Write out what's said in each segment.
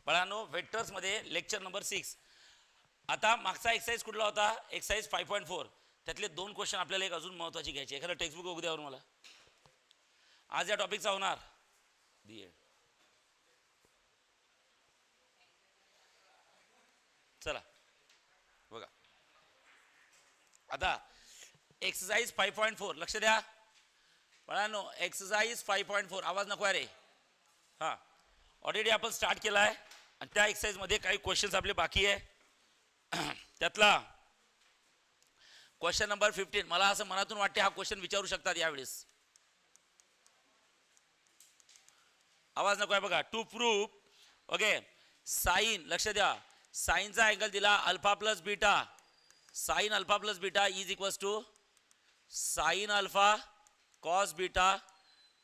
बाळांनो वेक्टर्समध्ये lecture number 6. आता मागचा एक्सरसाइज कुठला होता? एक्सरसाइज 5.4. त्यातले 2 क्वेश्चन आपल्याला एक अजून महत्त्वाची घ्यायची. एखादं टेक्स्टबुक बघू द्यावर मला. आज या टॉपिकचा होणार बी. चला बघा आता एक्सरसाइज 5.4 लक्ष द्या बाळांनो. एक्सरसाइज 5.4 आवाज नको रे. हां ऑलरेडी आपण स्टार्ट केला आहे आणि त्या एक्सरसाइजमध्ये काही क्वेश्चन्स आपले बाकी आहे. त्यातला क्वेश्चन नंबर 15 मला असं मनातून वाटते हा क्वेश्चन विचारू शकतात यावेळेस. आवाज नको आहे बघा. टू प्रूफ ओके साइन लक्ष द्या. साइनचा अँगल दिला alpha plus beta. Sine alpha plus beta is equals to sine alpha cos beta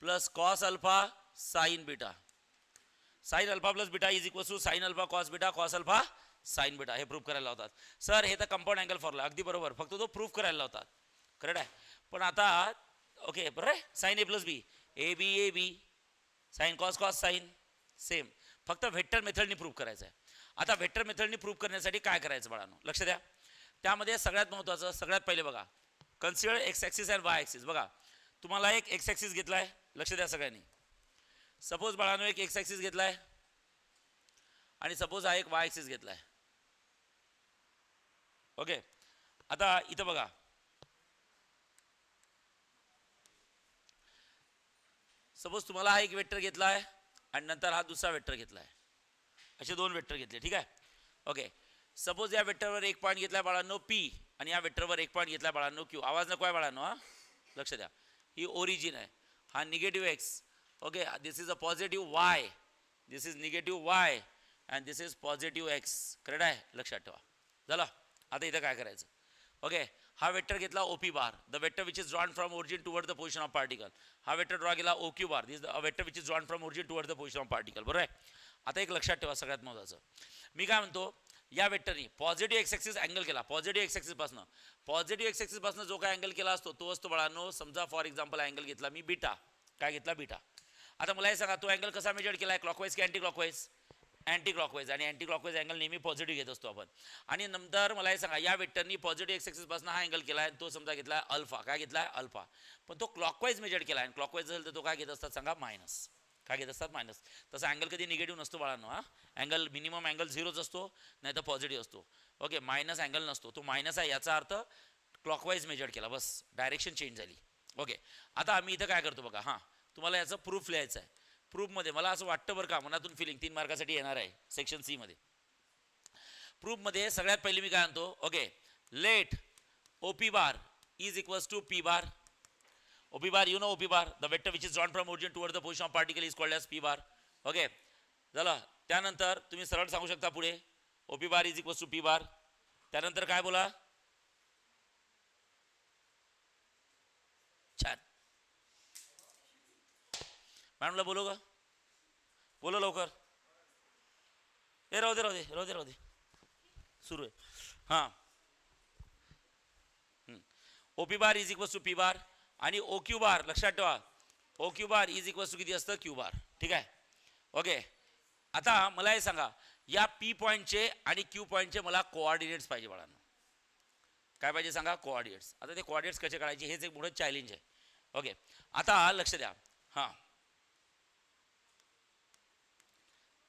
plus cos alpha sine beta. Sine alpha plus beta is equals to sine alpha cos beta cos alpha sine beta. हे proof करायला होतात sir. हे तर compound angle formula अगदी बरोबर. फक्त तो proof करायला होतात. करेक्ट आहे. पण आता ओके बरं आहे. Sine A plus B A B sine cos cos sine same. फक्त व्हेक्टर मेथडनी प्रूफ करायचं आहे. आता व्हेक्टर मेथडनी प्रूफ करण्यासाठी काय करायचं बाळांनो लक्ष द्या. त्यामध्ये सगळ्यात महत्त्वाचं सगळ्यात पहिले बघा consider x axis and Y axis. बघा तुम्हाला एक एक्स ॲक्सिस घेतला आहे. लक्ष द्या सगळ्यांनी. सपोज बाळांनो एक एक्स ॲक्सिस घेतला आहे आणि सपोज हा एक वाय ॲक्सिस घेतला आहे. ओके आता इथं बघा सपोज तुम्हाला हा एक वेक्टर घेतला आहे आणि नंतर हा दुसरा वेक्टर घेतला आहे. असे 2 वेक्टर घेतले. ठीक आहे. ओके सपोज या वेक्टरवर एक पॉईंट घेतला आहे बाळांनो पी आणि या वेक्टरवर एक पॉईंट घेतला आहे बाळांनो क्यू. आवाज नको आहे बाळांनो. हां लक्ष द्या. ही ओरिजिन आहे. हा negative x. Okay this is a positive Y. This is negative Y and this is positive x. Correct आहे. लक्षात ठेवा. झालं. आता इथं काय करायचं. ओके हा वेक्टर घेतला OP bar the vector which is drawn from origin toward the position of particle. हा वेक्टर ड्रॉ केला O Q bar. This the vector which is drawn from origin toward the position of particle. बरोबर आहे. आता एक लक्षात ठेवा सगळ्यात महत्त्वाचं. मी काय म्हणतो या वेक्टरनी पॉझिटिव्ह एक्स ॲक्सिस अँगल केला. पॉझिटिव्ह एक्स ॲक्सिसपासून जो काय अँगल केला असतो तो असतो बाळांनो. समजा फॉर एक्झाम्पल अँगल घेतला मी बीटा. काय घेतला बीटा. आता मला हे सांगा तो अँगल कसा मेजर केला आहे. क्लॉकवाईज की अँटी क्लॉकवाईज. Anti clockwise. आणि अँटी क्लॉकवाईज अँगल नेहमी पॉझिटिव्ह घेत असतो आपण. आणि नंतर मला हे सांगा या वेक्टरनी पॉझिटिव्ह एक्स ॲक्सिसपासून हा अँगल केला आहे तो समजा घेतला आहे अल्फा. काय घेतला आहे अल्फा. पण तो क्लॉकवाईज मेजर केला आहे आणि क्लॉकवाईज असेल तर तो काय घेत असतात सांगा मायनस. काय घेत असतात मायनस. तसा अँगल कधी निगेटिव्ह नसतो बाळांनो. हा अँगल मिनिमम अँगल 0च असतो नाही तर पॉझिटिव्ह असतो. ओके मायनस अँगल नसतो. तो मायनस आहे याचा अर्थ क्लॉकवाईज मेजर केला बस डायरेक्शन चेंज झाली. ओके आता आम्ही इथं काय करतो बघा. हां तुम्हाला याचं प्रूफ लिहायचं आहे. प्रूफमध्ये मला असं वाटतं बरं का मनातून फिलिंग 3 मार्कासाठी येणार आहे सेक्शन सी मध्ये. प्रूफमध्ये सगळ्यात पहिले मी काय म्हणतो okay let O P bar is equals to P bar. OP bar, you know OP bar, the vector which is drawn from origin towards the position of particle is called as P bar. Okay, झालं. त्यानंतर तुम्ही सरळ सांगू शकता पुढे OP bar is equals to P bar. त्यानंतर काय बोला. छान मॅडमला बोलू का. बोलो लवकर. हे राहू दे सुरू आहे. हां OP bar is equals to P bar आणि ओ क्यू बार लक्षात ठेवा. O Q bar is equals to किती असतं क्यू बार. ठीक आहे. ओके आता मला हे सांगा या पी पॉईंटचे आणि क्यू पॉईंटचे मला कोऑर्डिनेट्स पाहिजे बाळांनो. काय पाहिजे सांगा कोऑर्डिनेट्स. आता ते कोऑर्डिनेट्स कसे काढायचे हेच एक मोठं चॅलेंज आहे. ओके आता लक्ष द्या. हां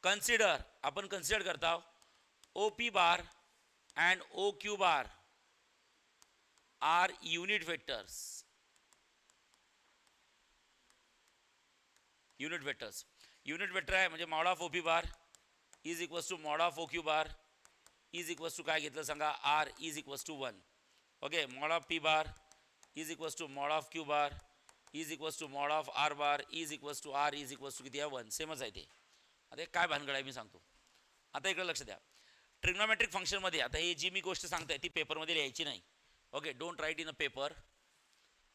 आपण कन्सिडर करता O P bar and O Q bar are unit vectors. Unit vector आहे म्हणजे mod of O P bar is equals to mod of O Q bar is equals to काय घेतलं सांगा r is equals to 1. Okay mod of P bar is equals to mod of Q bar is equals to mod of r bar is equals to r is equals to किती आहे 1. सेमच आहे ते. आता काय भानगड आहे मी सांगतो. आता इकडे लक्ष द्या. ट्रिग्नोमेट्रिक फंक्शनमध्ये आता ही जी मी गोष्ट सांगताय ती पेपरमध्ये लिहायची नाही. Okay don't write in a paper.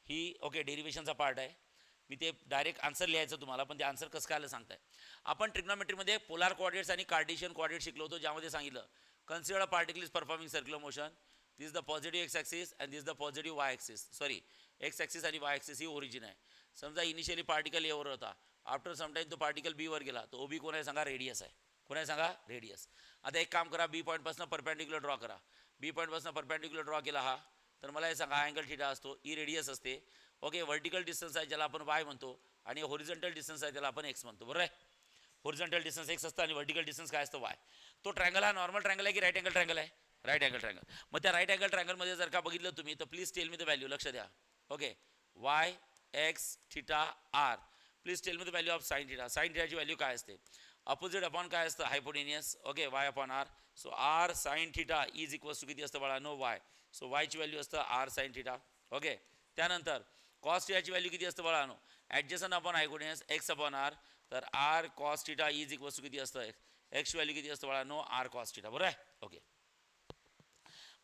ही ओके डेरिव्हेशनचा पार्ट आहे. मी ते डायरेक्ट आन्सर लिहायचं तुम्हाला पण ते आन्सर कसं काय आलं सांगताय. आपण ट्रिग्नोमेट्रीमध्ये पोलार कोऑर्डिनेट्स आणि कार्टेशियन कोऑर्डिनेट्स शिकलो होतो ज्यामध्ये सांगितलं consider a particle is performing circular motion. This is the positive x axis and this the positive Y axis. Sorry x axis आणि वाय ॲक्सिस ही ओरिजिन आहे. समजा इनिशियली पार्टिकल एवर होता after sometime तो particle beaver गेला तो ओबी कोण आहे सांगा रेडियस आहे. पुन्हा सांगा रेडियस. आता एक काम करा, बी पॉईंटपासून परपेंडिक्युलर ड्रॉ करा. बी पॉईंटपासून परपेंडिक्युलर ड्रॉ केला हा, तर मला हे सांगा अँगल थिटा असतो, ई रेडियस असते. ओके, व्हर्टिकल डिस्टन्स आहे ज्याला आपण वाय म्हणतो, आणि हॉरिझॉन्टल डिस्टन्स आहे त्याला आपण एक्स म्हणतो. बरोबर आहे. हॉरिझॉन्टल डिस्टन्स एक्स असतं आणि व्हर्टिकल डिस्टन्स काय असतं वाय. तो ट्रँगल हा नॉर्मल ट्रँगल आहे की राईट अँगल ट्रँगल आहे? Right angle triangle. मग त्या राईट अँगल ट्रँगलमध्ये जर का बघितलं तुम्ही तर please tell me the value. लक्ष द्या. Okay, Y X theta R. Please tell me the value of sine theta. Sine थिटाची व्हॅल्यू काय असते? अपोजिट अपॉन काय असतं? Hypotenuse. Okay, Y upon R. So R sine theta is equals to किती असतं बाळांनो? वाय. सो वायची value असतं आर साइन थिटा. ओके, त्यानंतर कॉस थिटाची व्हॅल्यू किती असतं बाळांनो? Adjacent upon hypotenuse X upon R. तर r cos theta is equals to किती असतं? एक्सची व्हॅल्यू किती असतं बाळांनो? R cos theta. बरोबर आहे. ओके,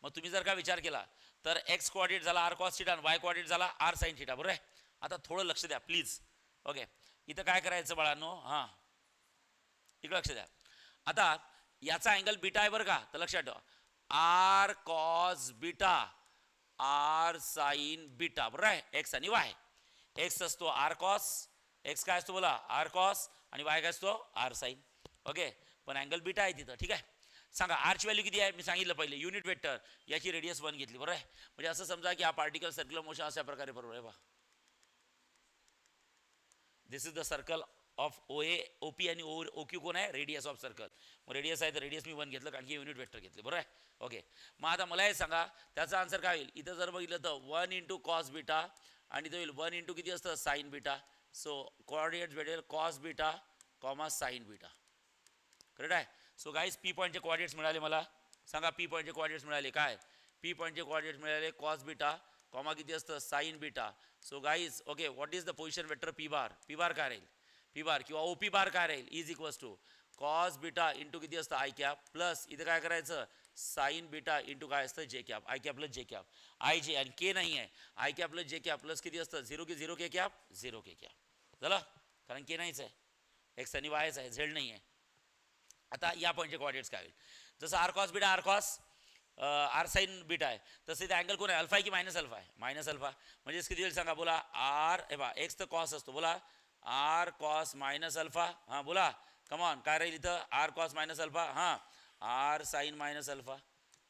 मग तुम्ही जर का विचार केला तर एक्स कोऑर्डिनेट झाला आर कॉस थिटा आणि वाय कोऑर्डिनेट झाला आर साइन थिटा. बरोबर आहे. आता थोडं लक्ष द्या प्लीज. ओके, इथं काय करायचं बाळांनो? हां, इकडे लक्ष द्या. आता याचा अँगल बीटा आहे बरं का, तर लक्षात ठेवा r cos beta r sine beta. बरोबर आहे. एक्स आणि वाय. एक्स असतो आर कॉस, एक्स काय असतो बोला? आर कॉस, आणि वाय काय असतो? R sine. ओके, पण अँगल बीटा आहे तिथं. ठीक आहे, सांगा आरची व्हॅल्यू किती आहे? मी सांगितलं पहिले युनिट वेक्टर, याची रेडियस 1 घेतली. बरोबर आहे. म्हणजे असं समजा की हा पार्टिकल सर्क्युलर मोशन अशा प्रकारे बरोबर आहे. पहा, this is the circle of O A, O P आणि ओ क्यू कोण आहे? Radius of circle. मग रेडियस आहे तर रेडियस मी 1 घेतलं कारण की युनिट वेक्टर घेतले. बरोबर आहे. ओके, मग आता मला हे सांगा त्याचा आन्सर काय होईल? इथं जर बघितलं तर 1 इंटू कॉस बीटा आणि तो होईल 1 इंटू किती असतं? Sign beta. सो कोऑर्डिनेट्स भेटेल cos beta comma sign beta. Correct आहे. सो गाईज पी पॉईंटचे कोऑर्डिनेट्स मिळाले मला. सांगा पी पॉईंटचे कोऑर्डिनेट्स मिळाले काय? पी पॉईंटचे कोऑर्डिनेट्स मिळाले कॉस बीटा कॉमा किती असतं? Sign beta. So guys okay, what is the position vector P bar? P bar काय राहील? पी बार किंवा ओ पी बार काय राहील? Is equals to cos beta into किती असतं? आय कॅप प्लस इथं काय करायचं? साइन बीटा इंटू काय असतं? J cap. I cap plus जे कॅप. आय जे आणि के नाही आहे. आय कॅप प्लस जे कॅप प्लस किती असतं? 0 की 0 के कॅप 0 के कॅप. झालं, कारण के नाहीच आहे, एक्स आणि वायच आहे, झेड नाही आहे. आता या पॉईंटचे कोऑर्डिनेट्स काय होईल? जसं r cos beta r cos r sine beta आहे, तसं इथे अँगल कोण आहे? अल्फा आहे की मायनस अल्फा आहे? Minus alpha. म्हणजे किती होईल सांगा? बोला आर. हे बा एक्स तर कॉस असतो. बोला आर कॉस मायनस अल्फा. हां बोला, कमॉन काय राहील इथं? R cos minus alpha. हां, R sine minus alpha.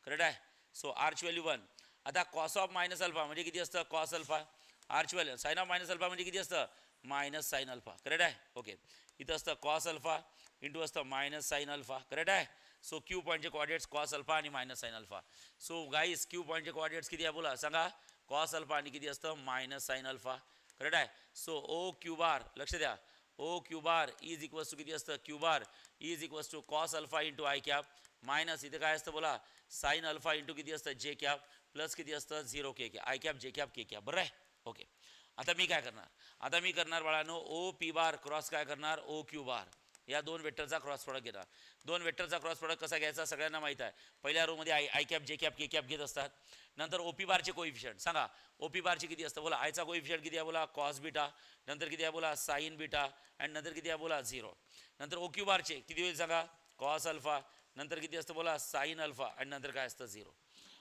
Correct आहे. सो आरची व्हॅल्यू 1. आता कॉस ऑफ मायनस अल्फा म्हणजे किती असतं? Cos alpha. आरची value sine of minus alpha म्हणजे किती असतं? Minus sine alpha. करेक्ट आहे. ओके, इथं असतं कॉस अल्फा इंटू असतं मायनस साइन अल्फा. करेक्ट आहे. सो क्यू पॉईंटचे कोऑर्डिनेट्स कॉस अल्फा आणि minus sine alpha. So guys Q पॉईंटचे कोऑर्डिनेट्स किती आहे बोला? सांगा. कॉस अल्फा आणि किती असतं? Minus sine alpha. करेक्ट आहे. सो ओ क्यू बार, लक्ष द्या, O Q bar is equals to किती असतं? Q bar is equals to cos alpha into i cap minus इथे काय असतं बोला? साइन अल्फा इंटू किती असतं? जे कॅप प्लस किती असतं? 0 के cap. I cap J cap K cap. बरं आहे. ओके, आता मी काय करणार? आता मी करणार बाळांनो ओ पी बार क्रॉस काय करणार? O Q bar. या दोन वेक्टरचा क्रॉस प्रोडक्ट घेणार. दोन वेक्टरचा क्रॉस प्रोडक्ट कसा घ्यायचा सगळ्यांना माहीत आहे. पहिल्या रोमध्ये I cap J cap K cap घेत असतात. नंतर ओपी बारचे कोइफिशियंट सांगा. ओपी बारचे किती असतं बोला? आयचा कोइफिशियंट किती आहे बोला? Cos beta. नंतर किती आहे बोला? Sign beta. अँड नंतर किती आहे बोला? 0. नंतर ओ क्यू बारचे किती होईल सांगा? Cos alpha. नंतर किती असतं बोला? Sine alpha. आणि नंतर काय असतं? 0.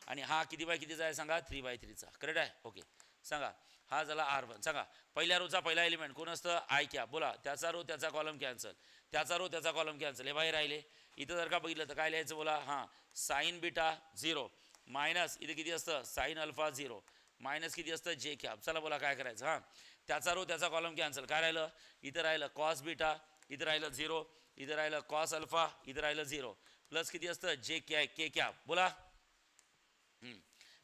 आणि हा किती बाय कितीचा आहे सांगा? 3/3चा. करेक्ट आहे. ओके, सांगा हा झाला R1. सांगा पहिल्या रोचा पहिला एलिमेंट कोण असतं? I cap. बोला त्याचा रो त्याचा कॉलम कॅन्सल, त्याचा रो त्याचा कॉलम कॅन्सल. हे बाहेर राहिले. इथं जर का बघितलं तर काय लिहायचं बोला? हां, साइन बीटा 0 मायनस इथे किती असतं? साइन अल्फा 0 मायनस किती असतं? J cap. चला बोला काय करायचं? हां, त्याचा रो त्याचा कॉलम कॅन्सल. काय राहिलं? इथं राहिलं कॉस बीटा, इथं राहिलं 0, इथं राहिलं कॉस अल्फा, इथं राहिलं 0 प्लस किती असतं? जे के कॅप. बोला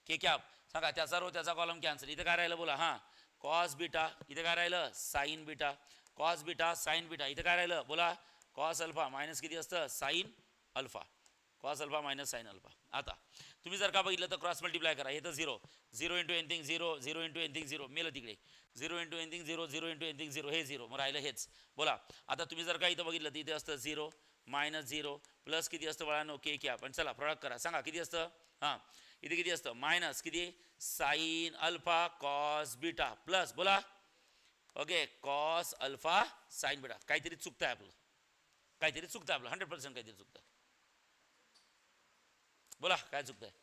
के कॅप. सांगा त्याचा रो त्याचा कॉलम कॅन्सल. इथं काय राहिलं बोला? हां, कॉस बीटा. इथं काय राहिलं? Sign beta. Cos beta sine beta. इथं काय राहिलं बोला? कॉस अल्फा मायनस किती असतं? Sign alpha. Cos alpha minus sine alpha. आता तुम्ही जर का बघितलं तर क्रॉस मल्टिप्लाय करा. हे तर 0 0 इंटू एनिथिंग 0 0 इंटू एनिथिंग 0 मेलं तिकडे. 0 इंटू एनिथिंग 0 0 इंटू एनिथिंग 0 हे 0 मग राहिलं हेच. बोला आता तुम्ही जर का इथं बघितलं तर इथे असतं 0 मायनस 0 प्लस किती असतं बाळांनो? के कॅप. पण चला प्रोडक्ट करा. सांगा किती असतं? हां, इथे किती असतं? मायनस किती? Sine alpha cos beta plus बोला okay cos alpha sine beta. काहीतरी चुकतं आहे आपलं, काहीतरी चुकतं आपलं, 100% काहीतरी चुकतं. बोला काय चुकतं आहे?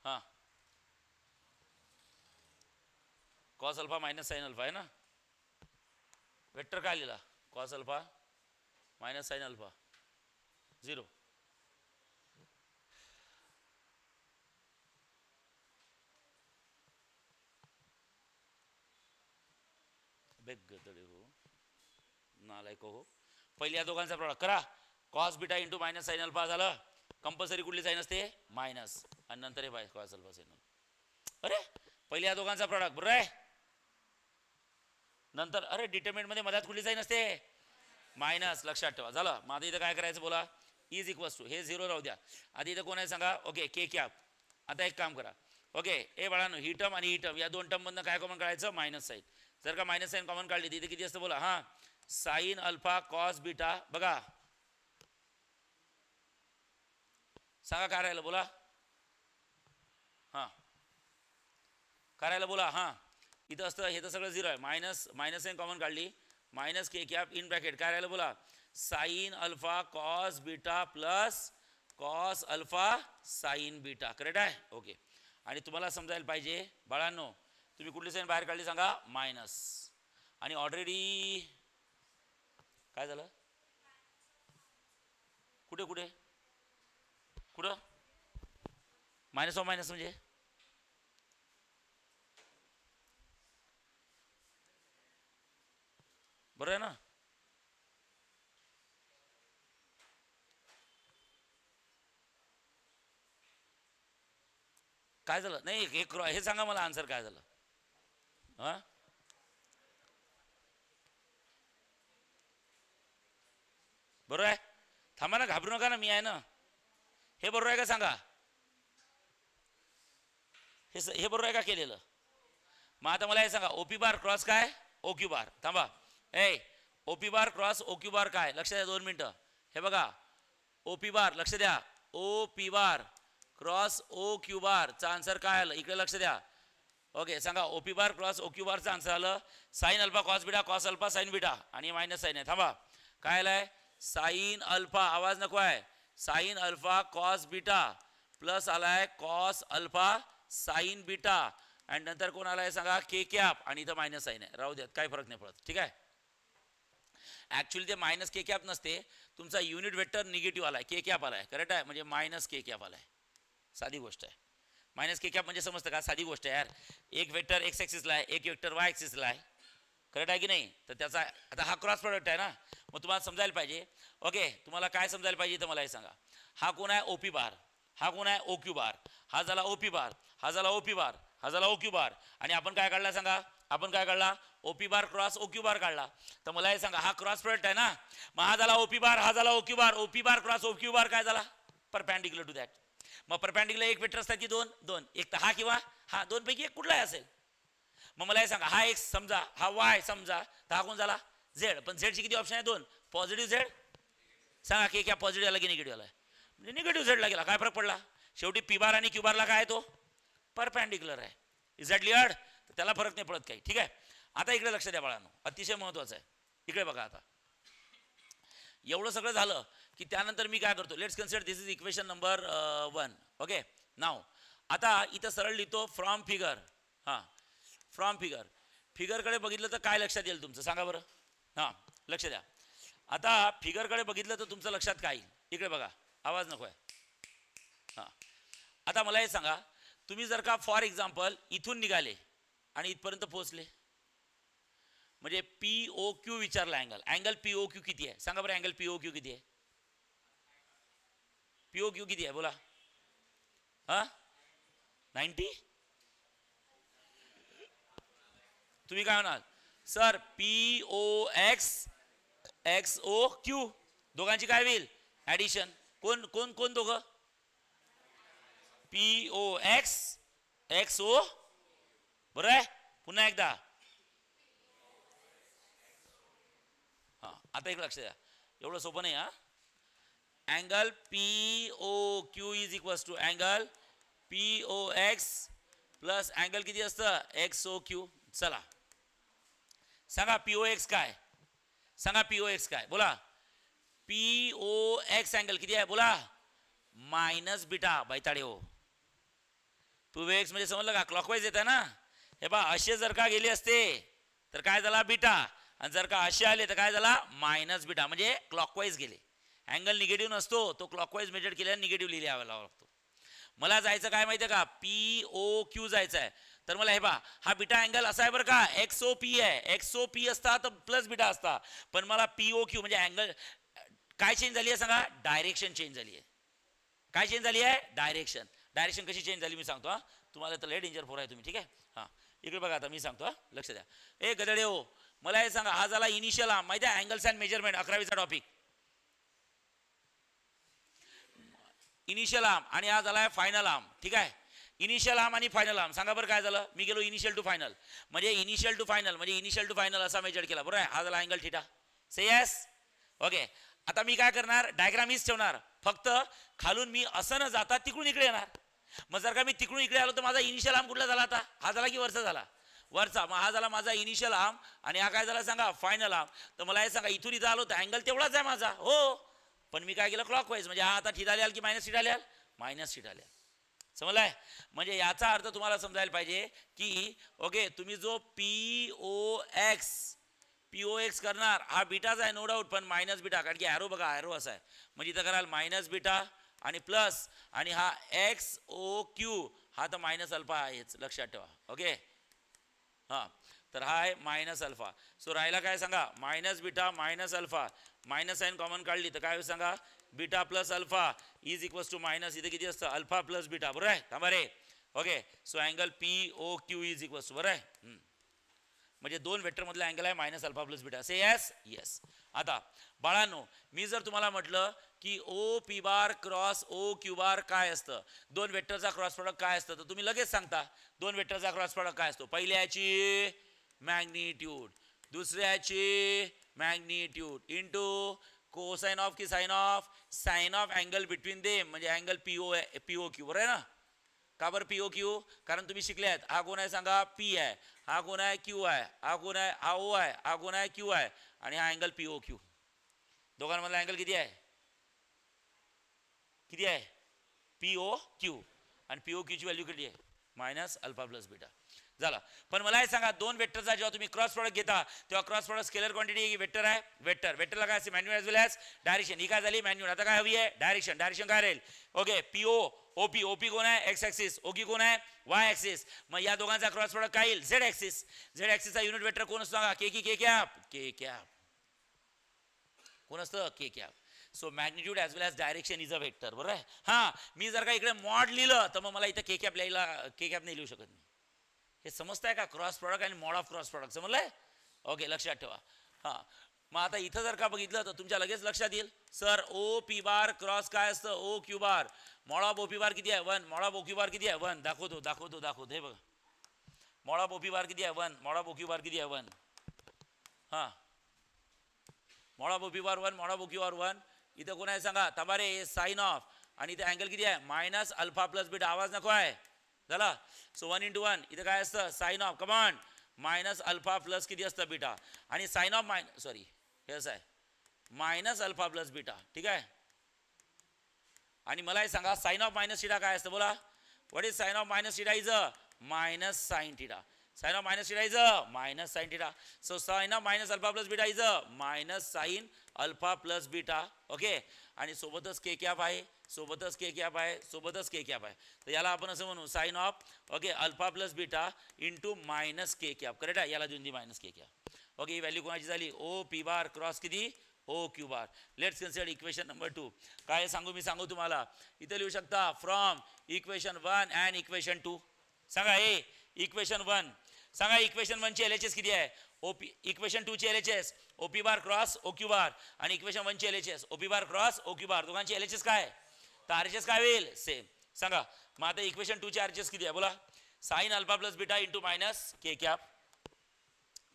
हां, cos alpha minus sine alpha आहे ना. वेक्टर काय लिहिला? Cos alpha minus sine alpha 0. बेगदडे हो, नालायक हो. पहिले या दोघांचा प्रॉडक्ट करा. Cos beta into minus sine alpha झालं. कंपल्सरी कुठली साईन असते? मायनस. आणि नंतर हे कॉस अल्फा साईन अल्फा. अरे पहिले या दोघांचा प्रॉडक्ट बरोबर आहे. नंतर अरे डिटर्मिनंट मध्ये मधात कुठली साईन असते? मायनस. लक्षात ठेवा. झालं. मग आता इथं काय करायचं बोला? इज इक्वल्स टू हे 0 राहू द्या. आधी इथं कोण आहे सांगा? ओके के कॅप. आता एक काम करा. ओके ए बाळांनो, ही टर्म आणि ही टर्म या दोन टर्म मधनं काय कॉमन काढायचं? Minus sign. जर का मायनस साईन कॉमन काढली तिथे किती असतं बोला? हां साईन अल्फा कॉस बीटा. बघा सांगा काय राहिलं बोला? हां काय राहिलं बोला? हां इथं असतं हे तर सगळं 0 आहे. मायनस साईन कॉमन काढली. Minus K cap in bracket काय राहिलं बोला? Sine alpha cos beta plus cos alpha sine beta. Correct आहे. ओके. आणि तुम्हाला समजायला पाहिजे बाळांनो, तुम्ही कुठली साईन बाहेर काढली सांगा? मायनस. आणि ऑलरेडी काय झालं? कुठे कुठे कुठं मायनस ऑफ मायनस म्हणजे? बरोबर आहे ना? काय झालं? नाही हे सांगा मला आन्सर काय झालं? हां बरोबर आहे. थांबा ना, घाबरू नका ना, मी आहे ना. हे बरोबर आहे का सांगा? हे बरोबर आहे का केलेलं? मग आता मला हे सांगा, ओपी बार क्रॉस काय? ओक्यू बार. थांबा OP bar cross OQ bar काय? लक्ष द्या 2 मिनिटं. हे बघा ओपी बार, लक्ष द्या. OP bar cross O Q bar चा आन्सर काय आलं? इकडे लक्ष द्या. ओके सांगा OP bar cross O Q बारचा आन्सर आलं sine alpha cos beta cos alpha sine beta. आणि मायनस साईन आहे. थांबा काय आलंय? Sine alpha. आवाज नको आहे. Sine alpha cos beta plus आलाय कॉस अल्फा साईन बीटा. आणि नंतर कोण आलाय सांगा? K cap. आणि इथं मायनस साईन आहे. राहू द्यात, काही फरक नाही पडत. ठीक आहे. ऍक्च्युअली ते मायनस के कॅप नसते, तुमचा युनिट वेक्टर निगेटिव्ह आलाय, के कॅप आलाय. करेक्ट आहे. म्हणजे मायनस के कॅप आलाय. साधी गोष्ट आहे. मायनस के कॅप म्हणजे समजतं का? साधी गोष्ट आहे यार. एक वेक्टर एक्स ॲक्सिसला आहे, एक वेक्टर वाय ॲक्सिसला आहे. करेक्ट आहे की नाही? तर त्याचा आता हा क्रॉस प्रोडक्ट आहे ना, मग तुम्हाला समजायला पाहिजे. ओके तुम्हाला काय समजायला पाहिजे तर मला हे सांगा. हा कोण आहे? OP bar. हा कोण आहे? ओक्यू बार. हा झाला ओपी बार, हा झाला ओपी बार, हा झाला ओक्यू बार. आणि आपण काय काढला सांगा? आपण काय काढला? ओपी बार क्रॉस ओक्यू बार काढला. तर मला हे सांगा, हा क्रॉस प्रोडक्ट आहे ना, मग हा झाला ओपी बार, हा झाला OQ bar. OP bar cross OQ bar काय झाला? Perpendicular to that. मग परपॅन्डिक्युलर एक वेक्टर असतात की दोन? एक तर हा किंवा हा, दोन पैकी एक कुठलाही असेल. मग मला हे सांगा, हा एक्स समजा, हा वाय समजा, तर हा कोण झाला? झेड. पण झेडची किती ऑप्शन आहे? 2. पॉझिटिव्ह झेड सांगा की क्या पॉझिटिव्ह आला की निगेटिव्ह आला? म्हणजे निगेटिव्ह झेडला गेला. काय फरक पडला? शेवटी पी बार आणि क्यू बारला काय आहे? तो परपॅन्डिक्युलर आहे. एक्झॅक्टली अड. तर त्याला फरक नाही पडत काही. ठीक आहे. आता इकडे लक्ष द्या बाळांनो, अतिशय महत्वाचं आहे. इकडे बघा. आता एवढं सगळं झालं की त्यानंतर मी काय करतो? Let's consider this is equation number 1. Okay नाव आता इथं सरळ लिहितो फ्रॉम फिगर. हां फ्रॉम फिगर. फिगरकडे बघितलं तर काय लक्षात येईल तुमचं सांगा बरं? हां लक्ष द्या. आता फिगरकडे बघितलं तर तुमचं लक्षात काय येईल? इकडे बघा, आवाज नको आहे. हां आता मला हे सांगा, तुम्ही जर का फॉर एक्झाम्पल इथून निघाले आणि इथपर्यंत पोहोचले, म्हणजे पी ओ क्यू विचारला अँगल पी ओ क्यू किती आहे सांगा बरं? अँगल पी ओ क्यू किती आहे? पी ओ क्यू किती आहे बोला? हां 90. तुम्ही काय म्हणाल? Sir P O X O Q दोघांची काय होईल? ऍडिशन. कोण कोण कोण दोघं? P O X O. बरोबर आहे. पुन्हा एकदा. हां आता एक लक्ष द्या, एवढं सोपं नाही. हा angle P O Q is equals to angle P O X plus angle किती असतं? X O Q. चला सांगा पी ओ एक्स काय? सांगा पी ओ एक्स काय? बोला. पी ओ एक्स अँगल किती आहे बोला? Minus beta. बैताडे हो. पी ओ एक्स म्हणजे समजलं का? क्लॉकवाईज येत आहे ना. हे बा असे जर का गेले असते तर काय झाला? बीटा. आणि जर का असे आले तर काय झाला मायनस बीटा, म्हणजे क्लॉकवाईज गेले. अँगल निगेटिव्ह नसतो तो, क्लॉकवाईज मेथड केल्याने निगेटिव्ह लिहावा लागतो. मला जायचं काय माहिती आहे का, POQ जायचं आहे. तर मला हे पहा, हा बीटा अँगल असा आहे बरं का, XOP आहे. XOP असता तर प्लस बीटा असता, पण मला POQ म्हणजे अँगल काय चेंज झाली आहे सांगा, डायरेक्शन चेंज झाली आहे. काय चेंज झाली आहे, डायरेक्शन. डायरेक्शन कशी चेंज झाली मी सांगतो. हा तुम्हाला तर लय डेंजर फोर आहे तुम्ही, ठीक आहे. हां इकडे बघा आता मी सांगतो, हा लक्ष द्या. ए गदडे हो, मला हे सांगा, हा झाला इनिशियल आर्म, माहिती आहे अँगल्स अँड मेजरमेंट 11वीचा टॉपिक. इनिशियल आर्म आणि हा झाला आहे फायनल आर्म, ठीक आहे. इनिशियल आर्म आणि फायनल आर्म सांगा बरं काय झालं. मी गेलो इनिशियल टू फायनल, म्हणजे इनिशियल टू फायनल म्हणजे इनिशियल टू फायनल असा मेजर केला, बरोबर आहे. हा झाला angle theta. Say yes, okay. आता मी काय करणार, डायग्राम हीच ठेवणार, फक्त खालून मी असं न जाता तिकडून इकडे येणार. मग जर का मी तिकडून इकडे आलो तर माझा इनिशियल आर्म कुठला झाला, आता हा झाला की वरचा झाला, वरचा. मग हा झाला माझा इनिशियल आर्म आणि हा काय झाला सांगा फायनल आर्म. तर मला हे सांगा, इथून इथं आलो तर अँगल तेवढाच आहे माझा, हो, पण मी काय केलं क्लॉकवाईज, म्हणजे हा आता थिटा लिहाल की मायनस थिटा लिहाल, मायनस थिटा लिहाल. समजलाय. म्हणजे याचा अर्थ तुम्हाला समजायला पाहिजे की ओके, तुम्ही जो POX करणार हा बीटाच आहे नो डाऊट, पण मायनस बीटा, कारण की ॲरो बघा ॲरो असा आहे, म्हणजे इथं कराल मायनस बीटा आणि प्लस, आणि हा XOQ हा तर मायनस अल्फा आहेच, लक्षात ठेवा. ओके हां, तर हा आहे मायनस अल्फा. सो राहिला काय सांगा, minus beta minus alpha, minus sine common काढली तर काय सांगा, beta plus alpha is equals to minus, इथे किती असतं अल्फा प्लस बीटा, बरोबर आहे. थांबा रे, okay. So angle POQ is equals to, बरोबर आहे, म्हणजे दोन वेक्टर मधला अँगल आहे minus alpha plus beta. Say yes, yes. आता बाळांनो, मी जर तुम्हाला म्हटलं की OP bar cross OQ bar काय असतं, दोन वेक्टरचा क्रॉस प्रॉडक्ट काय असतं, तर तुम्ही लगेच सांगता दोन वेक्टरचा क्रॉस प्रॉडक्ट काय असतो. पहिल्याची मॅग्निट्यूड, दुसऱ्याची मॅग्निट्यूड इंटू कोसाइन ऑफ की sine of, sine of angle between them, म्हणजे अँगल POQ, बरोबर आहे ना. का बरं POQ, कारण तुम्ही शिकले आहेत, हा कोण आहे सांगा P आहे, हा कोण आहे Q आहे, हा कोण आहे हा O आहे, हा कोण आहे Q आहे, आणि हा अँगल POQ. दोघांमधला अँगल किती आहे, किती आहे POQ, आणि POQ ची व्हॅल्यू किती आहे मायनस अल्फा प्लस बीटा. झाला. पण मला हे सांगा, दोन वेक्टरचा जेव्हा तुम्ही क्रॉस प्रॉडक्ट घेता तेव्हा cross product scalar quantity vector आहे, वेक्टरला काय असते मॅन्युअल एज वेल एज डायरेक्शन. ही काय झाली मॅन्युअल, आता काय हवी आहे डायरेक्शन. डायरेक्शन काय राहील, ओके OP कोण आहे एक्स ॲक्सिस, OQ कोण आहे वाय ॲक्सिस. मग या दोघांचा क्रॉस प्रॉडक्ट काय येईल झेड ॲक्सिस. झेड ॲक्सिसचा युनिट वेक्टर कोण असतो सांगा, के कॅप कोण असतं K cap. So magnitude as well as direction is a vector, बरोबर आहे. हां, मी जर का इकडे मॉड लिहिलं तर मग मला इथं के कॅप नाही लिहू शकत मी. हे समजताय का, क्रॉस प्रॉडक्ट आणि मॉड ऑफ क्रॉस प्रॉडक्ट, समजलंय. ओके लक्षात ठेवा. हां, मग आता इथं जर का बघितलं तर तुमच्या लगेच लक्षात येईल, सर OP बार क्रॉस काय असतं OQ bar, mod of OP बार किती आहे 1, मॉड ऑफ OQ बार किती आहे 1, दाखवतो हे बघा, मॉड ऑफ OP बार किती आहे 1, मॉड ऑफ OQ बार किती आहे 1. हां, mod of OP bar 1, mod of OQ बार 1. इथं कोण आहे सांगा, तबारे साइन ऑफ, आणि इथे अँगल किती आहे मायनस अल्फा प्लस बीटा. आवाज नको आहे, झाला. सो 1 into 1 इथं काय असतं साइन ऑफ, कमान मायनस अल्फा प्लस किती असतं बीटा, आणि साइन ऑफ सॉरी हे असं आहे मायनस अल्फा प्लस बीटा, ठीक आहे. आणि मला हे सांगा साइन ऑफ मायनस थिटा काय असतं, बोला what is sine of minus theta, is a minus sine theta. Sine of minus theta is a minus sine theta. So sine of minus alpha plus beta is a minus sine alpha plus beta. Okay, आणि सोबतच के cap आहे, सोबतच के cap आहे. तर याला आपण असं म्हणू sine of okay alpha plus beta into minus K cap, correct आहे. याला देऊन दे मायनस के कॅप. ओके, ही व्हॅल्यू कोणाची झाली OP बार क्रॉस किती OQ bar. Let's consider equation number 2. काय मी सांगू तुम्हाला, इथे लिहू शकता फ्रॉम इक्वेशन 1 अँड इक्वेशन 2. सांगा इक्वेशन 1 सांगा, इक्वेशन 1 ची LHS किती आहे OP, इक्वेशन 2 ची LHS OP bar cross OQ बार, आणि इक्वेशन 1 ची LHS OP bar cross OQ बार. दोघांची LHS काय, तर RHS काय होईल सेम. सांगा मग आता इक्वेशन 2 ची RHS किती आहे बोला, sine alpha plus beta into minus K cap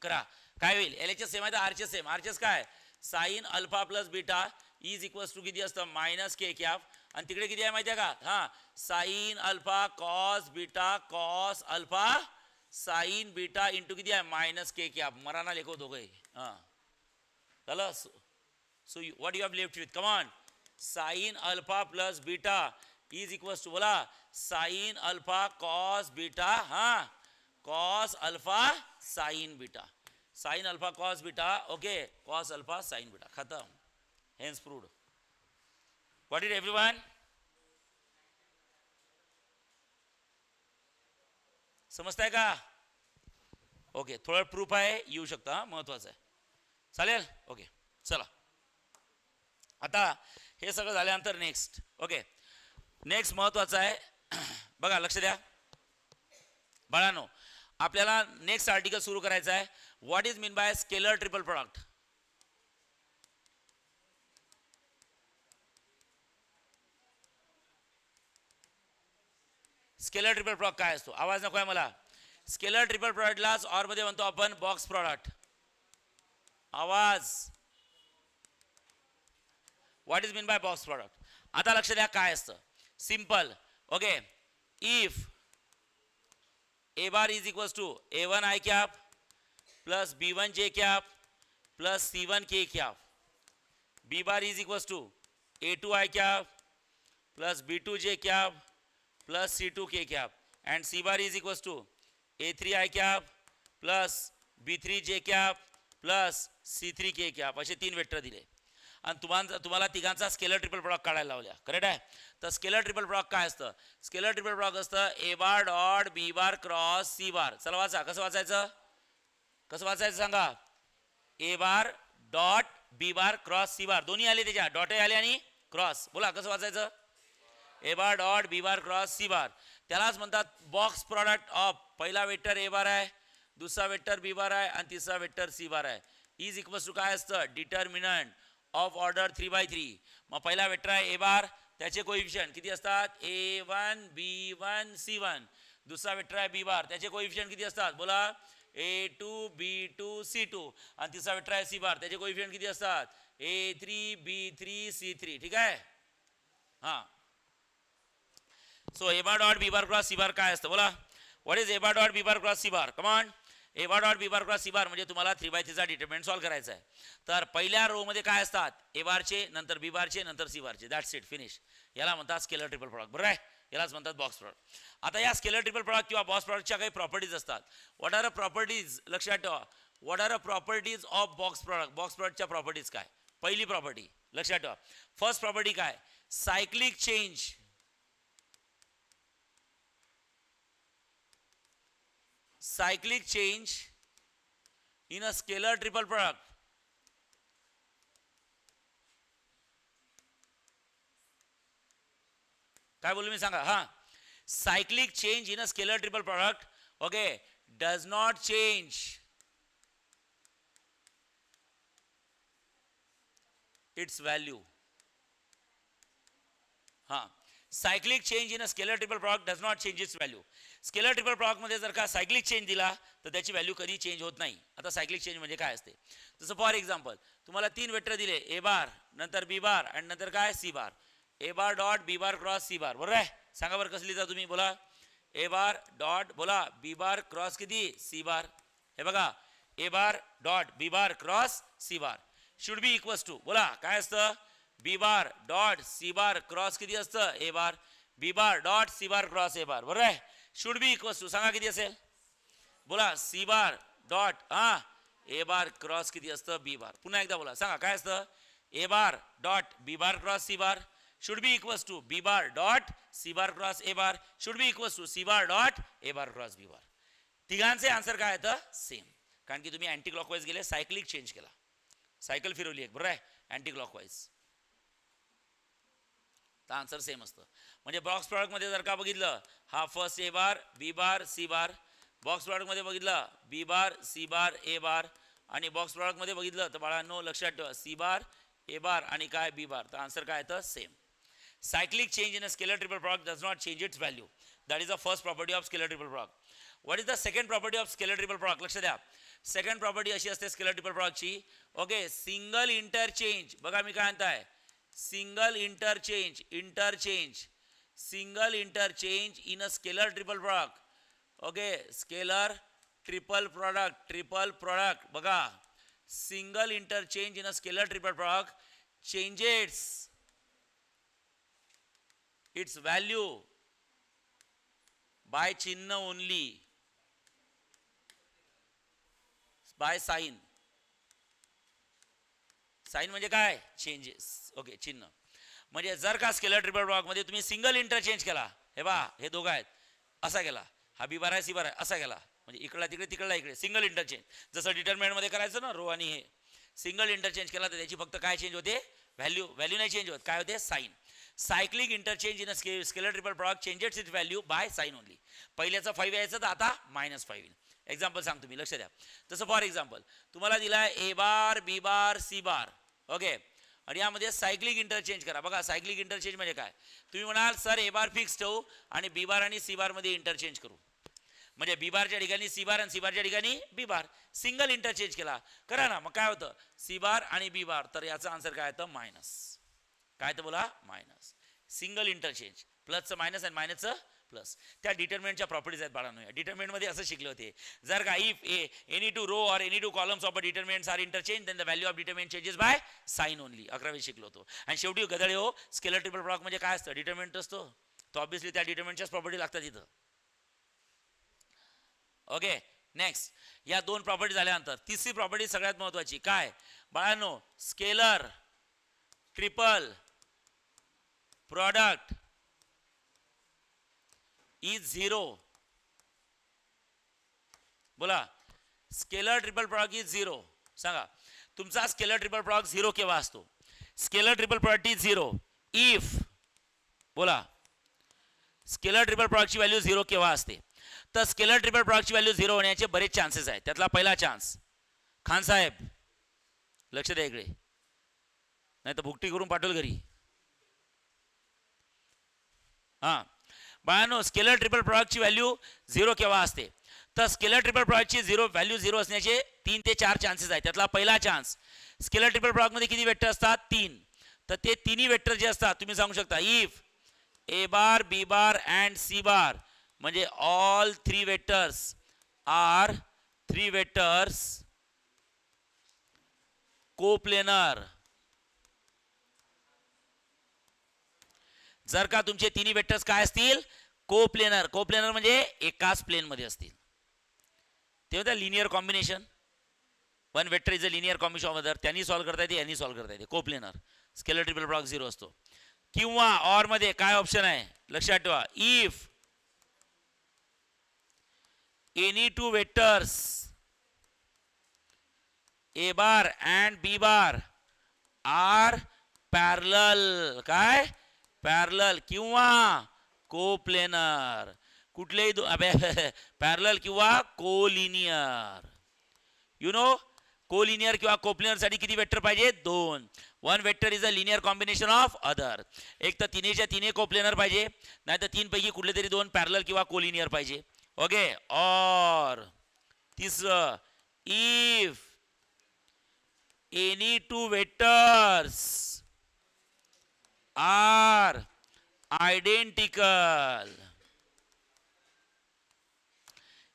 करा, काय होईल LHS सेम आहे तर RHS सेम. RHS काय sine alpha plus beta is equals to किती असतं मायनस के कॅप, आणि तिकडे किती आहे माहिती आहे का, हां sign alpha cos beta cos alpha sine beta into किती आहे मायनस के कॅप. मराना लेखो दोघे. हां झालं. So what you have left with, come on, sine alpha plus beta is equals to बोला साइन अल्फा कॉस बीटा, हां cos alpha sine beta. Sine alpha cos beta, okay, cos alpha sine beta, खत्म, hence proved. What is everyone? समजताय का? Okay, थोडं proof आहे, येऊ शकता, महत्वाचं आहे, चालेल. ओके, चला आता हे सगळं झाल्यानंतर नेक्स्ट, ओके, नेक्स्ट महत्वाचं आहे. बघा लक्ष द्या बाळांनो, आपल्याला नेक्स्ट आर्टिकल सुरू करायचं आहे. What is mean bye scalar triple product? Scalar triple product काय असतो? आवाज नको आहे मला. स्केलर ट्रिपल प्रोडक्टलाच ऑर मध्ये म्हणतो आपण बॉक्स प्रोडक्ट. आवाज. What is mean by box product? आता लक्ष द्या काय असतं. Simple, okay, if A bar is equals to A1 I cap plus B1 J cap plus C1 K cap, B bar is equals to A2 I cap plus B2 J cap plus C2 K cap and C bar is equals to A3 I cap plus B3 J cap plus C3 K cap, असे तीन vector दिले आणि तुम्हाला तिघांचा scalar triple product काढायला लावल्या. Correct आहे? तर स्केलर ट्रिपल प्रोडक्ट काय असतं? स्केलर ट्रिपल प्रोडक्ट असतं A bar dot B bar cross C bar. चला वाचा, कसं वाचायचं? कसं वाचायचं सांगा? A bar dot B bar cross C bar, दोन्ही आले त्याच्या, डॉट आले आणि क्रॉस. बोला कसं वाचायचं? A bar dot B bar cross C bar. त्यालाच म्हणतात बॉक्स प्रोडक्ट ऑफ पहिला वेक्टर ए बार आहे, दुसरा वेक्टर बी बार आहे आणि तिसरा वेक्टर सी बार आहे. इज इक्वल्स टू काय असतं? Determinant of order 3/3. मग पहिला वेक्टर आहे ए बार, त्याचे कोइफिशियंट किती असतात? A1 B1 C1. दुसरा वेक्टर आहे बी बार, त्याचे कोइफिशियंट किती असतात? बोला A2 B2 C2. आणि तिसरा वेक्टर आहे सी बार, त्याचे कोइफिशियंट किती असतात? A3 B3 C3. ठीक आहे? हां, so A bar dot B bar cross C bar काय असतं? बोला what is A bar dot B bar cross C bar? Come on. A bar dot B bar cross C bar म्हणजे तुम्हाला 3/3 चा determinant solve करायचा आहे. तर पहिल्या रो मध्ये काय असतात? ए बारचे, नंतर बी बारचे, नंतर सी बारचे. That's it, finish. याला म्हणतात स्केलर ट्रिपल प्रोडक्ट. बरोबर आहे? यालाच म्हणतात बॉक्स प्रोडक्ट. आता या स्केलर ट्रिपल प्रोडक्ट किंवा बॉक्स प्रोडक्टच्या काही प्रॉपर्टीज असतात. What are a properties? लक्षात ठेवा. What are a properties of box product? Box प्रोडक्टच्या प्रॉपर्टीज काय? पहिली प्रॉपर्टी लक्षात ठेवा. फर्स्ट प्रॉपर्टी काय? Cyclic change. Cyclic change in a scalar triple product. काय बोलू मी सांगा? हा, cyclic change in a scalar triple product, okay, does not change its value. हा, cyclic change in a scalar triple product does not change its value. Scalar triple product मध्ये जर का cyclic change दिला तर त्याची व्हॅल्यू कधी change होत नाही. आता सायक्लिक चेंज म्हणजे काय असते? जसं फॉर एक्झाम्पल तुम्हाला तीन वेक्टर दिले, ए बार, नंतर बी बार आणि नंतर काय? C bar. A bar dot B bar cross C bar. बरोबर आहे? सांगा बरं कसं लिहिता तुम्ही? बोला ए बार डॉट, बोला बी बार क्रॉस किती? C bar. हे बघा, A bar dot B bar cross C bar should be equals to, बोला काय असतं? B bar dot C bar cross किती असतं? A bar. B bar dot C bar cross A bar. बरोबर आहे? शुड बी इक्वल्स टू सांगा किती असेल? बोला C bar dot A bar cross किती असतं? बी बार. पुन्हा एकदा बोला, सांगा काय असतं? A bar dot B bar cross C bar should be equals to B bar dot C bar cross A bar should be equals to C bar dot A bar cross B bar. तिघांचे answer काय येतं? Same. कारण की तुम्ही anti clockwise गेले, cyclic change केला, cycle फिरवली एक. बरोबर आहे? अँटी क्लॉकवाईज, तर आन्सर सेम असतं. म्हणजे बॉक्स प्रॉडक्ट मध्ये जर का बघितलं, हा first A bar B bar C bar. Box product मध्ये बघितलं बी बार सी बार ए बार. आणि बॉक्स प्रॉडक्ट मध्ये बघितलं तर बाळांनो लक्षात ठेवा सी बार ए बार आणि काय? बी बार. तर आन्सर काय येतं? Same. Cyclic change in a scalar triple product does not change its value. That is the first property of scalar triple product. What is the second property of scalar triple product? लक्ष द्या. Second property अशी असते scalar triple प्रोडक्टची, okay, single interchange. बघा मी काय म्हणताय? Single interchange, interchange, single interchange in a scalar triple product. Okay, scalar triple product, triple product. बघा, single interchange in a scalar triple product changes its value by चिन्ह only. By sign. Sign म्हणजे काय? Changes. Okay, चिन्ह. म्हणजे जर का scalar triple product मध्ये तुम्ही सिंगल इंटरचेंज केला, हे बा हे दोघं आहेत, असा गेला, हा बी बार आहे सी बार आहे, असा गेला, म्हणजे इकडला तिकडे तिकडला इकडे, सिंगल इंटरचेंज. जसं डिटर्मिनंट मध्ये करायचं ना, रो आणि हे सिंगल इंटरचेंज केला तर त्याची फक्त काय चेंज होते? व्हॅल्यू. व्हॅल्यू नाही चेंज होत, काय होते? Sign. Cyclic interchange in a scalar triple product changes it value by sign only. पहिल्याचं 5 यायचं तर आता -5 येईल. एक्झाम्पल सांगतो मी, लक्ष द्या. तसं फॉर एक्झाम्पल तुम्हाला दिला ए bar B bar C bar. Okay, आणि यामध्ये सायक्लिक इंटरचेंज करा. बघा सायक्लिक इंटरचेंज म्हणजे काय? तुम्ही म्हणाल सर ए बार फिक्स ठेवू आणि बी बार आणि सी बार मध्ये इंटरचेंज करू, म्हणजे बी बारच्या ठिकाणी सी बार आणि सी बारच्या ठिकाणी बी बार. सिंगल इंटरचेंज केला, करा ना, मग काय होतं? सी बार आणि बी बार. तर याचा आन्सर काय येतं? मायनस. काय तर बोला? मायनस. सिंगल इंटरचेंज, प्लसचं मायनस आणि मायनसचं प्लस. त्या डिटर्मिनंटच्या प्रॉपर्टीज आहेत बाळांनो. या डिटर्मिनंटमध्ये असं शिकले होते, जर का if any two row or any two columns of a determinants are interchange then the value of determinant changes by sign only. 11वी शिकलो होतो. आणि शेवटी गदळे हो, स्केलर ट्रिपल प्रॉडक्ट म्हणजे काय असतं? डिटर्मिनंट असतो, तो ऑब्व्हियसली त्या डिटर्मिनंटच्याच प्रॉपर्टी लागतात इथं. Okay, next. या दोन प्रॉपर्टी झाल्यानंतर तिसरी प्रॉपर्टी सगळ्यात महत्वाची काय बाळांनो? Scalar triple product is zero. बोला, scalar triple product is zero. सांगा, तुमचा स्केलर ट्रिपल प्रॉडक्ट झिरो केव्हा असतो? Scalar triple product is zero if, बोला, स्केलर ट्रिपल प्रॉडक्टची व्हॅल्यू झिरो केव्हा असते? तर स्केलर ट्रिपल प्रॉडक्टची व्हॅल्यू झिरो होण्याचे बरेच चान्सेस आहेत. त्यातला पहिला चान्स, खान साहेब लक्ष द्या इकडे, नाही तर भुकटी करून पाठवल घरी. हां बाळांनो, स्केलर ट्रिपल प्रॉडक्टची व्हॅल्यू झिरो केव्हा असते? तर स्केलर ट्रिपल प्रॉडक्टची व्हॅल्यू झिरो असण्याचे 3 ते 4 चान्सेस आहेत. त्यातला पहिला चान्स, स्केलर ट्रिपल प्रॉडक्टमध्ये किती वेक्टर असतात? 3. तर ते तिन्ही वेक्टर जे असतात तुम्ही सांगू शकता if A bar B bar and C bar, म्हणजे all 3 vectors are 3 vectors coplanar. जर का तुमचे तिन्ही वेक्टर्स काय असतील? कोप्लेनर. कोप्लेनर म्हणजे एकाच प्लेन मध्ये असतील, ते होतं linear combination. One vector is a linear combination of other. त्यांनी सॉल्व्ह करता येते, यांनी सॉल्व्ह करता येते. Coplanar. Scalar triple product zero असतो. किंवा ऑर मध्ये काय ऑप्शन आहे लक्षात ठेवा, if any two vectors A bar and B bar are parallel. काय? पॅरलल किंवा कोप्लेनर. कुठलेही पॅरलल किंवा कोलिनियर. यु नो, कोलिनियर किंवा कोप्लेनर साठी किती वेक्टर पाहिजे? 2. One vector is a linear combination of other. एक तर तिन्हीच्या तिन्ही कोप्लेनर पाहिजे, नाही तर 3 पैकी कुठले तरी 2 पॅरलल किंवा कोलिनियर पाहिजे. ओके, और तिसरं, if any two vectors are identical.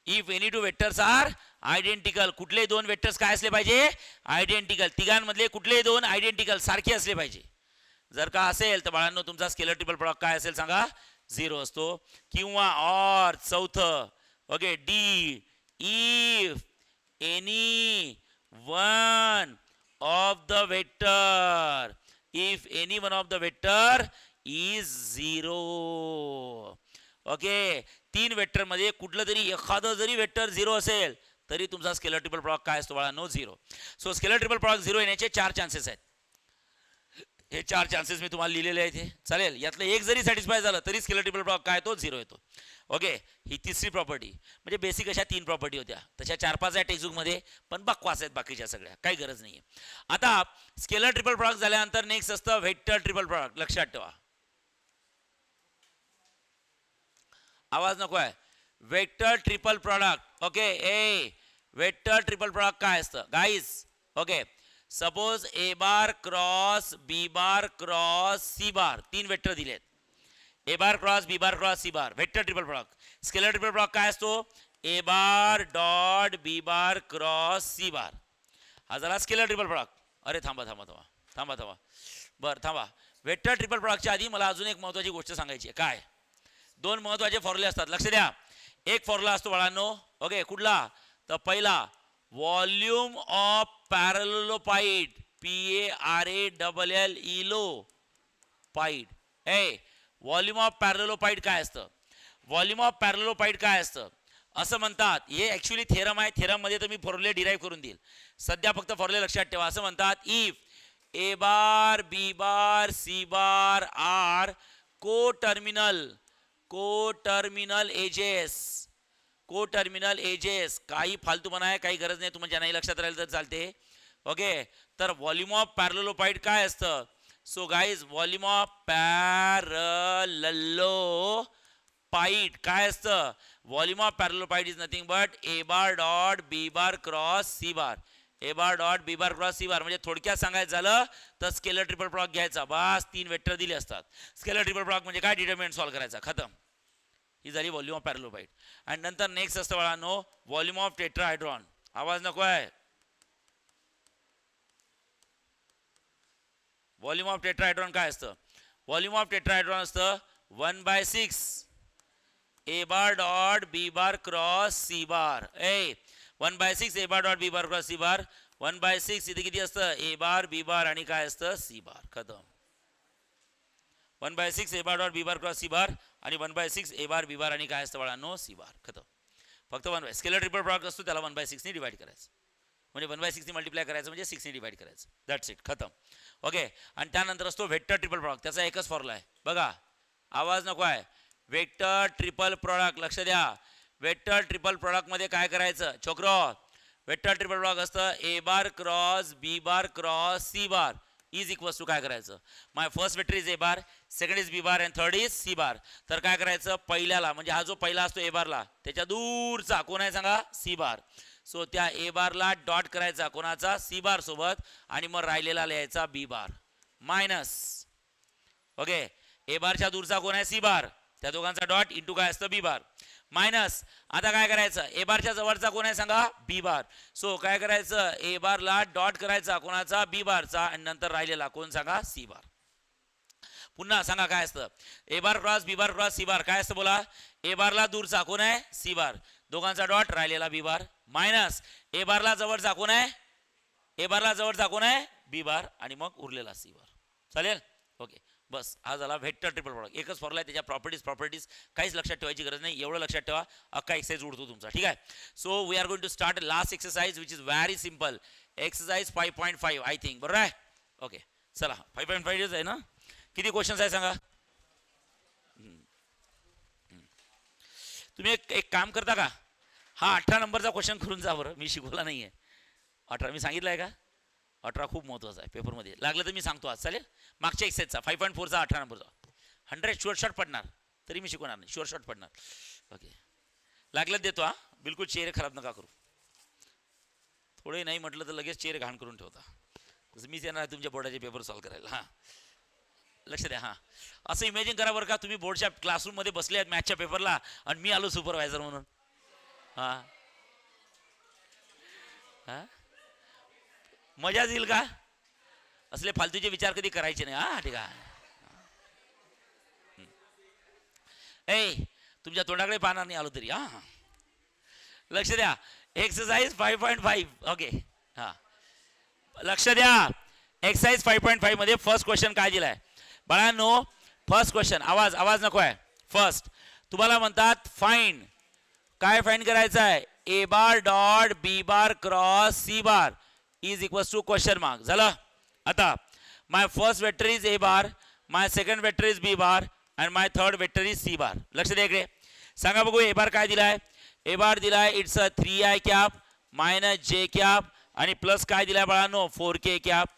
If any two vectors are identical. कुठले 2 वेक्टर्स काय असले पाहिजे? आयडेंटिकल. तिघांमधले कुठले 2 आयडेंटिकल सारखे असले पाहिजे. जर का असेल तर बाळांनो तुमचा स्केलर ट्रिपल प्रॉडक्ट काय असेल सांगा? झिरो असतो. किंवा और चौथं, okay, D if any one of the vector, if any one of the vector is zero. Okay, 3 vector मध्ये कुठलं तरी एखादं जरी वेक्टर झिरो असेल तरी तुमचा स्केलर ट्रिपल प्रॉडक्ट काय असतो बाळांनो? Zero. So scalar triple product zero येण्याचे 4 चान्सेस आहेत. हे 4 चान्सेस मी तुम्हाला लिहिलेले आहेत. हे चालेल, यातलं एक जरी सॅटिस्फाय झालं तरी स्केलर ट्रिपल प्रॉडक्ट काय तो? झिरो येतो. ओके, ही तिसरी प्रॉपर्टी. म्हणजे बेसिक अशा 3 प्रॉपर्टी होत्या, तशा 4-5 आहेत टेक्स्टबुक मध्ये, पण बकवास आहेत बाकीच्या सगळ्या, काही गरज नाहीये. आता स्केलर ट्रिपल प्रॉडक्ट झाल्यानंतर नेक्स्ट असतं वेक्टर ट्रिपल प्रॉडक्ट. लक्षात ठेवा, आवाज नको आहे. Vector triple product. Okay, A vector triple product काय असतं guys? Okay, suppose A bar cross B bar cross C bar, 3 vector दिलेत. A bar cross B bar cross C bar, vector triple product. Scalar triple product काय असतो? A bar dot B bar cross C bar. हा झाला scalar triple product. अरे थांबा थांबा थांबा थांबा थांबा बरं थांबा. वेक्टर ट्रिपल प्रॉडक्टच्या आधी मला अजून एक महत्त्वाची गोष्ट सांगायची आहे. काय? 2 महत्त्वाचे फॉर्म्युले असतात, लक्ष द्या. एक फॉर्म्युला असतो बाळांनो, ओके, कुठला? तर पहिला volume of parallelopiped, PARALLELO piped. Volume of parallelopiped काय असतं? व्हॉल्यूम ऑफ पॅरलोपाईड काय असतं असं म्हणतात. हे ऍक्च्युली थेरम आहे. थेरम मध्ये तर मी फॉर्म्युले डिराईव्ह करून देईल. सध्या फक्त फॉर्म्युले लक्षात ठेवा. असं म्हणतात, if A bar B bar C bar are coterminal edges. काही फालतूपणा आहे, काही गरज नाही, तुम्हाला नाही लक्षात राहिलं तर चालते. ओके, तर व्हॉल्यूम ऑफ पॅरलोपाईड काय असतं? So guys, volume of parallelopiped काय असतं? Volume of parallelopiped is nothing but A bar dot B bar cross C bar. A bar dot B bar cross C bar. म्हणजे थोडक्यात सांगायचं झालं तर स्केलर ट्रिपल प्रॉडक्ट घ्यायचा. बस 3 वेक्टर दिले असतात. स्केलर ट्रिपल प्रॉडक्ट म्हणजे काय? डिटर्मिनंट सॉल्व्ह करायचा, खतम. ही झाली व्हॉल्यूम ऑफ पॅरलोपाईड. आणि नंतर नेक्स्ट असतं बाळांनो व्हॉल्यूम ऑफ टेट्राहायड्रॉन. आवाज नको आहे. व्हॉल्यूम ऑफ टेट्राहायड्रॉन काय असतं? व्हॉल्यूम ऑफ टेट्राहायड्रॉन असतं 1/6 A bar dot B bar cross C bar. 1/6 A bar dot B bar cross C बार. 1/6 इथे किती असतं? A बार B बार आणि काय असतं? C बार. खतम. 1/6 A bar dot B bar cross C बार आणि 1/6 A बार B बार आणि काय असतं बाळांनो? C बार. खतम. फक्त 1 स्केलर ट्रिपल प्रॉडक्ट असतो, त्याला 1/6 ने डिवाइड करायचं. म्हणजे 1/6 ने मल्टिप्लाय करायचं म्हणजे 6 ने डिवाइड करायचं. दॅट्स इट, खतम. ओके, आणि त्यानंतर असतो वेक्टर ट्रिपल प्रॉडक्ट. त्याचा एकच फॉर्म्युला आहे बघा. आवाज नको आहे. वेक्टर ट्रिपल प्रॉडक्ट लक्ष द्या. वेक्टर ट्रिपल प्रॉडक्ट मध्ये काय करायचं छोकरो? वेक्टर ट्रिपल प्रॉडक्ट असतं A bar cross B bar cross C bar is equals to काय करायचं? My first vector is A bar, second is B bar and third is C bar. तर काय करायचं? पहिल्याला म्हणजे हा जो पहिला असतो A बारला त्याच्या दूरचा कोण आहे सांगा? C बार. सो त्या A बारला डॉट करायचा कोणाचा? C बार सोबत आणि मग राहिलेला लिहायचा B bar minus. Okay, A बारच्या दूरचा कोण आहे? C बार. त्या दोघांचा डॉट इंटू काय असतं? B बार मायनस. आता काय करायचं? A बारच्या जवळचा कोण आहे सांगा? B बार. सो काय करायचं? A बारला डॉट करायचा कोणाचा? B बारचा आणि नंतर राहिलेला कोण सांगा? C बार. पुन्हा सांगा काय असतं? A bar cross B bar cross C बार काय असतं बोला? A बारला दूरचा कोण आहे? C बार. दोघांचा डॉट राहिलेला B बार मायनस. A बारला जवळचा कोण आहे? A बारला जवळचा कोण आहे? B बार आणि मग उरलेला C बार. चालेल? ओके, बस हा झाला व्हेक्टर ट्रिपल प्रॉडक्ट. एकच फॉर्म्युला आहे, त्याच्या प्रॉपर्टीज काहीच लक्षात ठेवायची गरज नाही. एवढं लक्षात ठेवा, अख्खा एक्सरसाइज उडतो तुमचा. ठीक आहे. So we are going to start last exercise which is very simple. Exercise 5.5 I think. बरोबर आहे? ओके, चला 5.5 आहे ना. किती क्वेश्चन्स आहे सांगा? तुम्ही एक काम करता का? हा 18 नंबरचा क्वेश्चन करून जा बरं. मी शिकवला नाही आहे. 18 मी सांगितलं आहे का? 18 खूप महत्त्वाचा आहे पेपरमध्ये. लागलं तर मी सांगतो आज. चालेल? मागच्या एक्सरसाइजचा 5.4चा 18 नंबरचा 100 शुअर शॉट पडणार. तरी मी शिकवणार नाही, शुअर शॉट पडणार. ओके, लागलं देतो. हा बिलकुल चेहरे खराब नका करू. थोडे नाही म्हटलं तर लगेच चेहरे घाण करून ठेवता. तसं मीच येणार तुमच्या बोर्डाचे पेपर सॉल्व्ह करायला. हां, लक्ष द्या. हां, असं इमॅजिन करा बरं का, तुम्ही बोर्डच्या क्लासरूममध्ये बसले आहेत मॅथच्या पेपरला आणि मी आलो सुपरवायझर म्हणून. हां हां, मजा येईल का? असले फालतूचे विचार कधी करायचे नाही. हा ठीक आहे. तुमच्या तोंडाकडे पाहणार नाही आलो तरी. हा, लक्ष द्या. एक्सरसाइज 5.5. ओके, हा लक्ष द्या. एक्सरसाइज 5.5 मध्ये फर्स्ट क्वेश्चन काय दिलाय बाळांनो? फर्स्ट क्वेश्चन, आवाज नको आहे. फर्स्ट तुम्हाला म्हणतात फाइंड. काय फाइंड करायचं आहे? A bar dot B bar cross C bar is equals to question mark. झालं? आता my first vector is A bar, my second vector is B bar and my third vector is C bar. लक्ष द्या इकडे. सांगा बघू A बार काय दिलाय? A बार दिलाय it's a 3i cap minus j cap आणि प्लस काय दिलाय बाळांनो? 4k cap.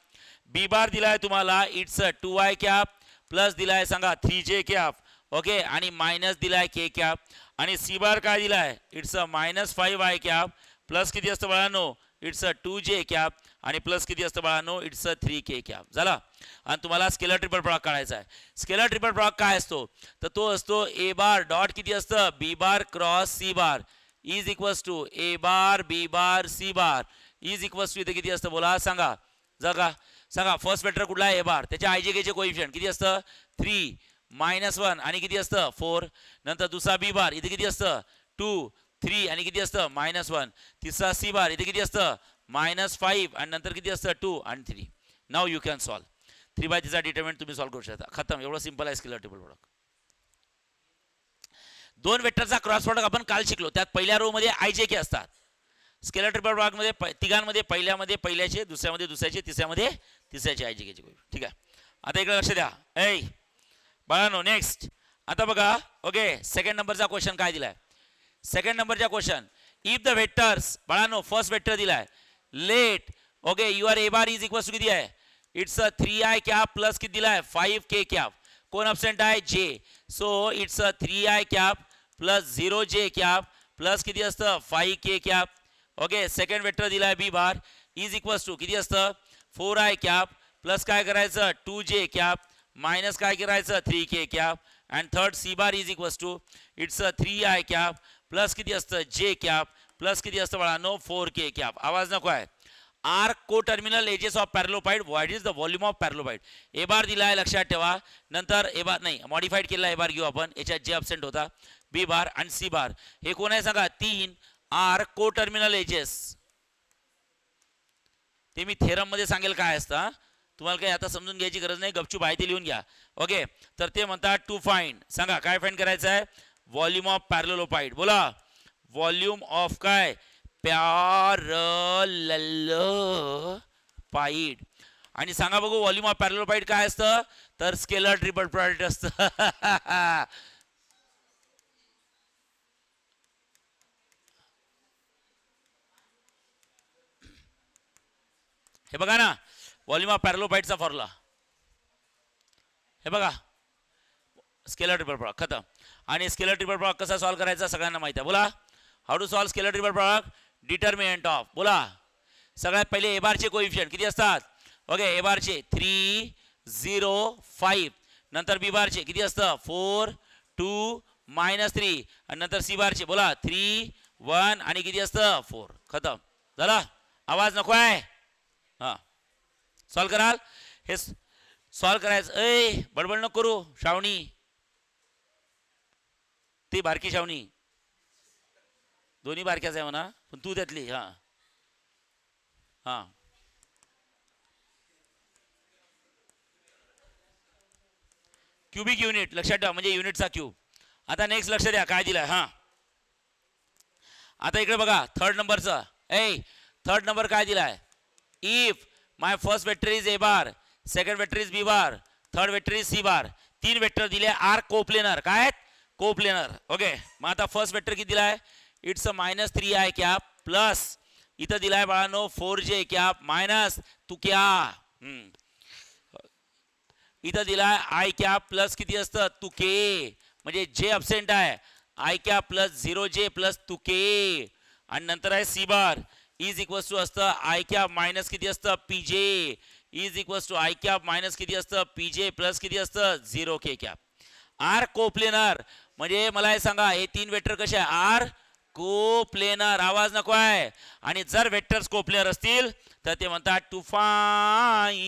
B बार दिलाय तुम्हाला it's a 2i cap plus दिलाय सांगा 3j कॅप. ओके, आणि मायनस दिलाय k कॅप. आणि C बार काय दिलाय? It's a minus 5i cap plus किती असतं बाळांनो? इट्स अ 2j कॅप आणि प्लस किती असतं बाळांनो? It's a 3k cap. झाला? आणि तुम्हाला स्केलर ट्रिपल प्रॉडक्ट काढायचा आहे. स्केलर ट्रिपल प्रॉडक्ट काय असतो? तर तो असतो A बार डॉट किती असतं? B bar cross C bar is equals to A bar B bar C bar is equals to इथे किती असतं बोला? सांगा जगा. सांगा फर्स्ट वेक्टर कुठला आहे? A बार. त्याच्या IJK चे कोएफिशिएंट किती असतं? 3 -1 आणि किती असतं? 4. नंतर दुसरा B बार इथे किती असतं? 2 3 आणि किती असतं -1. तिसरा सी बार इथे किती असतं -5 आणि नंतर किती असतं 2 आणि 3. नाव यू कॅन सॉल्व. 3/3 डिटर्मिनंट तुम्ही सॉल्व करू शकता. खतम. एवढं सिंपल आहे स्केलर ट्रिपल प्रोडक्ट. दोन वेक्टरचा क्रॉस प्रोडक्ट आपण काल शिकलो. त्यात पहिल्या रो मध्ये आय जे के असतात. स्केलर ट्रिपल प्रोडक्ट मध्ये तिघांमध्ये पहिल्यामध्ये पहिल्याचे, दुसऱ्यामध्ये दुसऱ्याचे, तिसऱ्यामध्ये तिसऱ्याचे आय जे के चे. ठीक आहे. आता इकडे लक्ष द्या. ऐ बाळांनो नेक्स्ट. आता बघा. ओके सेकंड नंबरचा क्वेश्चन काय दिलाय. सेकंड नंबरचा क्वेश्चन इफ द वेक्टर्स बाळांनो फर्स्ट वेक्टर दिलाय let. Okay your A bar is equal to किती आहे it's a 3i cap plus किती दिलाय 5k कॅप. कोण अब्सेंट आहे जे. So it's a 3i cap plus 0j cap plus किती असतं 5k cap. Okay second vector दिलाय B bar is equal to किती असतं 4i कॅप प्लस काय करायचं 2j कॅप मायनस काय करायचं 3k cap. And third C bar is equal to it's a 3i cap plus किती असतं j कॅप प्लस किती असतं बाळांनो 4k कॅप. आवाज नको आहे. Are coterminal edges of parallelopiped. What is the volume of parallelopiped. A bar दिलाय लक्षात ठेवा. नंतर ए बार नाही मॉडिफाईड केलेला ए बार घेऊ आपण. याच्यात जे अब्सेंट होता बी बार आणि सी बार. हे कोण आहे सांगा 3 आर को टर्मिनल एजेस. ते मी थेरम मध्ये सांगेल काय असतं. तुम्हाला काही आता समजून घ्यायची गरज नाही. गपचूप आहे ते लिहून घ्या. ओके तर ते म्हणतात टू फाइंड. सांगा काय फाइंड करायचं आहे व्हॉल्यूम ऑफ पॅरलोपाइड. बोला व्हॉल्यूम ऑफ काय पॅरलोपाइड. आणि सांगा बघू व्हॉल्यूम ऑफ पॅरलोपाइड काय असतं तर स्केलर ट्रिपल प्रोडक्ट असतं. हे बघा ना व्हॉल्यूम ऑफ पॅरलोपाइडचा फॉर्म्युला हे बघा स्केलर ट्रिपल प्रोडक्ट खतम. आणि स्केलर ट्रिपल प्रोडक्ट कसा सॉल्व करायचा सगळ्यांना माहिती आहे. बोला how to solve scalar triple product. Determinant of. बोला सगळ्यात पहिले ए बारचे कोइफिशिएंट किती असतात. ओके ए बारचे 3 0 5 नंतर बी बारचे किती असतं 4 2 -3 आणि नंतर सी बारचे बोला 3 1 आणि किती असतं 4. खतम झाला. आवाज नको आहे. हां सॉल्व कराल. हे सॉल्व करायचं. ए बडबड नको करू श्रावणी. ती बारकी श्रावणी दोन्ही बारक्याच आहे म्हणा पण तू त्यातली. हां हां क्यूबिक युनिट लक्षात ठेवा म्हणजे युनिटचा क्यूब. आता नेक्स्ट लक्ष द्या काय दिलाय. हां आता इकडे बघा थर्ड नंबरचं. थर्ड नंबर काय दिलाय if my first vector is A bar second vector is B bar third vector is C bar. 3 vector दिले आर कोप्लेनर. काय आहेत कोप्लेनर. ओके मग आता फर्स्ट वेक्टर किती दिलाय it's a -3i cap plus इथं दिलाय बाळांनो 4j कॅप मायनस तू क्या इथं दिलाय आय कॅप प्लस किती असतं तू के म्हणजे जे अब्सेंट आहे I cap plus 0j plus two k आणि नंतर आहे C bar is equal to असतं आय कॅप मायनस किती असतं p j is equal to i cap minus किती असतं पीजे प्लस किती असतं 0k कॅप. आर कोप्लेनर म्हणजे मला हे सांगा हे 3 वेक्टर कसे आहे आर कोप्लेनर. आवाज नको आहे. आणि जर वेक्टर्स कोप्लेनर असतील तर ते म्हणतात to find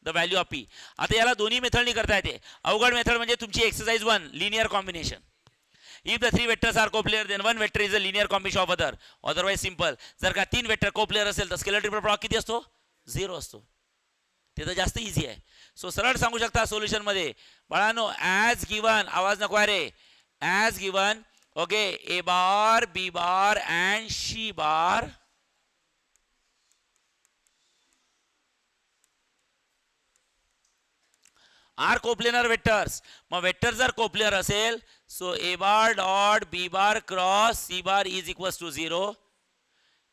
the value of P. आता याला दोन्ही मेथडनी करता येते. अवघड मेथड म्हणजे तुमची exercise 1 linear combination. If the 3 vectors are coplanar then 1 vector is a linear combination of other. Otherwise simple. जर का 3 वेक्टर कोप्लेनर असेल तर स्केलर ट्रिपल प्रोडक्ट किती असतो 0 असतो. ते तर जास्त इझी आहे. सो सरळ सांगू शकता सोल्युशन मध्ये बाळांनो ॲज गिवन. आवाज नको आहे रे. As given. Okay A bar B bar and C bar are coplanar vectors. मग वेक्टर जर कोप्लेनर असेल so A bar dot B bar cross C bar is equal to 0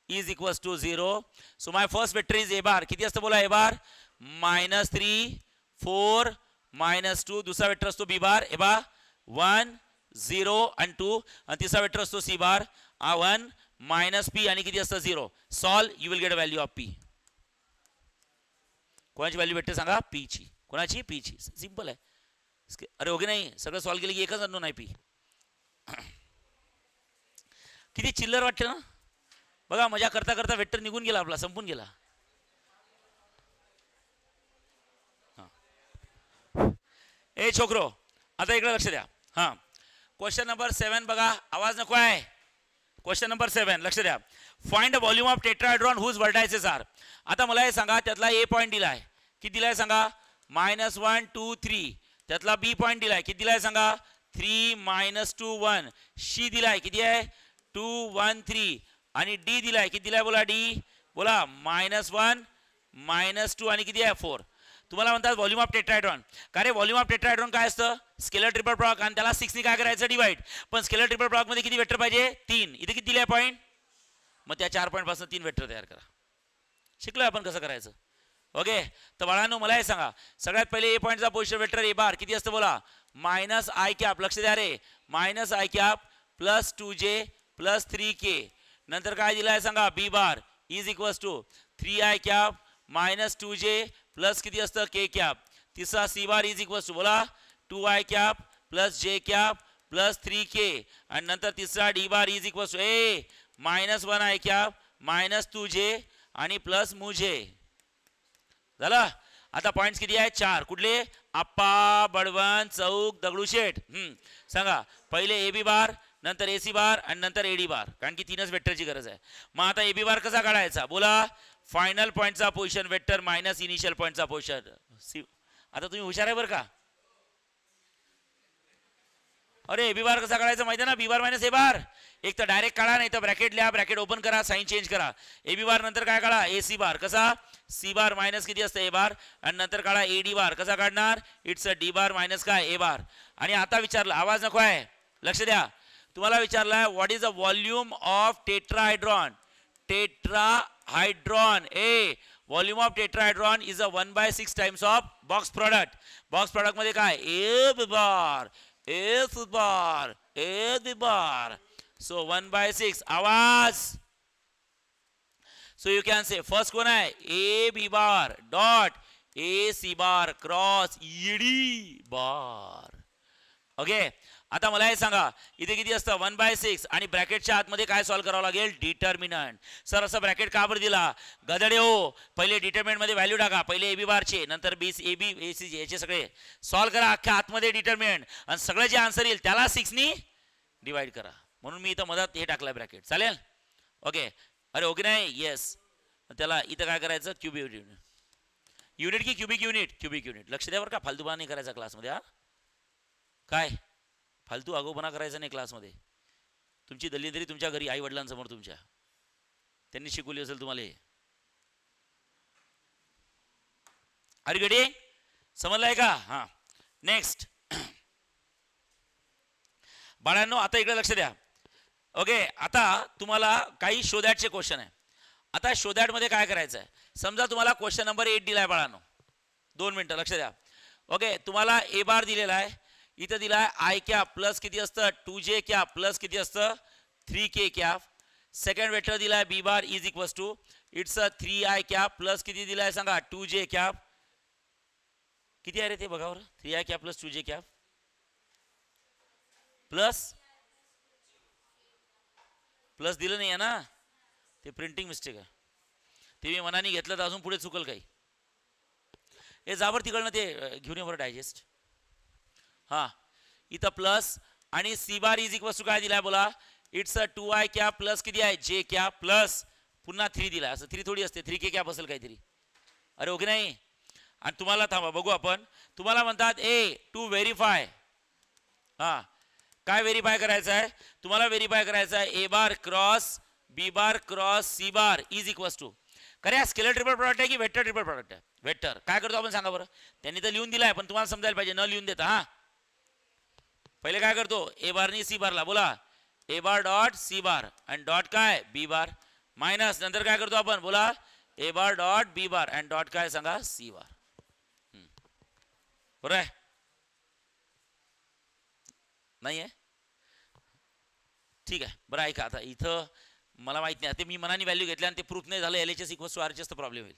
is equal to 0. So my first vector is A bar किती असतं बोला A बार -3 4 -2 दुसरा vector असतो बी bar ए बा 1 0 आणि 2 आणि तिसरा वेक्टर असतो सी बार 1 -p आणि किती असतं 0. Solve you will get a value of P. कोणाची व्हॅल्यू भेटते सांगा पी ची. कोणाची पी ची. सिंपल आहे. अरे ओके नाही सगळं सॉल्व केलं की एकच अननोन आहे पी. किती चिल्लर वाटते ना. बघा मजा करता करता वेक्टर निघून गेला आपला संपून गेला. ए छोकरो आता इकडे लक्ष द्या. हां क्वेश्चन नंबर 7 बघा, आवाज नको आहे. क्वेश्चन नंबर 7 लक्ष द्या. Find the volume of tetrahedron whose vertices are. आता मला हे सांगा, त्यातला ए पॉईंट दिलाय, किती दिलाय सांगा? -1 2 3. त्यातला बी पॉईंट दिलाय, किती दिलाय सांगा? 3 -2 1. शी दिलाय, किती आहे? 2 1 3. आणि डी दिलाय, किती दिलाय बोला? डी बोला -1 -2 आणि किती आहे? 4. तुम्हाला म्हणतात व्हॉल्यूम ऑफ टेट्राहेड्रॉन. का रे, व्हॉल्यूम ऑफ टेट्राहेड्रॉन काय असतं? स्केलर ट्रिपल प्रॉडक्ट, आणि त्याला 6 ने काय करायचं? डिवाइड. पण स्केलर ट्रिपल प्रॉडक्ट मध्ये किती वेक्टर पाहिजे? 3. इथे किती दिले पॉईंट? मग त्या 4 पॉईंट पासून 3 वेक्टर तयार करा. शिकलोय आपण कसं करायचं. ओके, तर बाळांनो मला हे सांगा, सगळ्यात पहिले ए पॉईंटचा पोझिशन वेक्टर ए बार किती असतं बोला? -i cap. लक्ष द्या रे, -i cap plus 2j plus 3k. नंतर काय दिलाय सांगा? B bar is equals to 3i cap -2j plus किती असतं? k cap. तिसरा C bar is equals to बोला 2i cap plus j cap plus 3k. आणि नंतर तिसरा D bar is equals to -1i cap -2j आणि plus मुझे. झालं. आता पॉइंट्स किती आहेत? 4. कुठले? आप्पा, बडवण, चौक, दगडूशेठ. सांगा. पहिले ए बी बार, नंतर एसी बार आणि नंतर एडी बार, कारण की 3च वेक्टरची गरज आहे. मग आता ए बी बार कसा काढायचा बोला? फायनल पॉईंटचा पोझिशन वेक्टर मायनस इनिशियल पॉईंटचा पोझिशन. आता तुम्ही हुशार आहे बरं का? अरे ए बी बार कसा काढायचा माहिती आहे ना? बी बार मायनस ए बार. एक तर डायरेक्ट काढा, नाही तर ब्रॅकेट लिहा, ब्रॅकेट ओपन करा, साइन चेंज करा. ए बी बार नंतर काय काढा? ए सी बार. कसा? सी बार मायनस किती असतं? ए बार. आणि नंतर काढा ए डी बार. कसा काढणार? It's a D bar minus काय? ए बार. आणि आता विचारलं, आवाज नको आहे, लक्ष द्या. तुम्हाला विचारलाय what is the volume of tetrahedron. Tetrahedron a volume of tetrahedron is a 1/6 times of box product. Box product मध्ये काय? A B bar, A C bar, A D bar. So 1/6. आवाज. So you can say first कोण आहे? A B bar dot A C bar cross A D bar. Okay, आता मला हे सांगा, इथे किती असतं? 1/6. आणि ब्रॅकेटच्या आतमध्ये काय सॉल्व्ह करावं लागेल? डिटर्मिनंट. सर असं ब्रॅकेट का बरं दिला? गदडे हो. पहिले डिटर्मिनंट मध्ये व्हॅल्यू टाका, पहिले ए बी बारचे, नंतर बी ए बी ए सी याचे सगळे सॉल्व्ह करा अख्ख्या आतमध्ये डिटर्मिनंट, आणि सगळं जे आन्सर येईल त्याला 6 ने डिवाइड करा. म्हणून मी इथं मधात हे टाकलंय ब्रॅकेट. चालेल? ओके. अरे ओके नाही? येस. त्याला इथं काय करायचं? Cubic unit. युनिट की क्यूबिक युनिट? Cubic unit. लक्ष द्या बरं का, फालतूपणा नाही करायचा क्लासमध्ये. हा काय फालतू आगोपणा करायचा नाही क्लासमध्ये. तुमची दलिंदरी तुमच्या घरी आई वडिलांसमोर तुमच्या, त्यांनी शिकवली असेल तुम्हाला. R you getting? समजलाय का? हा, नेक्स्ट. बाळांनो आता इकडे लक्ष द्या. ओके, आता तुम्हाला काही शोधॅटचे क्वेश्चन आहे. आता शोधॅट मध्ये काय करायचं आहे? समजा तुम्हाला क्वेश्चन नंबर 8 दिलाय बाळांनो. 2 मिनिटं लक्ष द्या. ओके, तुम्हाला ए बार दिलेला आहे, इथं दिलाय आय कॅप प्लस किती असतं? 2j कॅप प्लस किती असतं? 3k cap. सेकंड वेक्टर दिलाय B bar is equals to it's a 3i cap plus किती दिलाय सांगा? 2j cap. किती आहे रे ते बघा बरं? 3i cap plus 2j cap plus plus दिलं नाही आहे ना, ते प्रिंटिंग मिस्टेक आहे. ते मी मनाने घेतलं तर अजून पुढे चुकल काही. हे जाबर तिकडनं ते घेऊन ये बरं डायजेस्ट. हा, इथं प्लस आणि C bar is equals to काय दिलाय बोला? It's a 2i cap plus किती आहे? j कॅप प्लस पुन्हा 3 दिलाय. असं 3 थोडी असते, 3k कॅप असेल काहीतरी. अरे ओके नाही? आणि तुम्हाला थांबा बघू आपण. तुम्हाला म्हणतात ए टू व्हेरीफाय. हा, काय व्हेरीफाय करायचं आहे? तुम्हाला व्हेरीफाय करायचं आहे A bar cross B bar cross C bar is equals to. खरे स्केलर ट्रिपल प्रोडक्ट आहे की वेक्टर ट्रिपल प्रोडक्ट आहे? वेक्टर. काय करतो आपण सांगा बरं? त्यांनी तर लिहून दिलाय, पण तुम्हाला समजायला पाहिजे, न लिहून देता. हा, पहिले काय करतो? ए बारनी सी बारला बोला ए बार डॉट सी बार आणि डॉट काय? B bar minus. नंतर काय करतो आपण? बोला A bar dot B bar आणि डॉट काय सांगा? C bar. बरोबर आहे? नाही आहे? ठीक आहे, बरं ऐका. आता इथं मला माहित नाही, ते मी मनाने व्हॅल्यू घेतल्या आणि ते प्रूफ नाही झालं LHS इक्वल्स टू RHS तर प्रॉब्लेम होईल.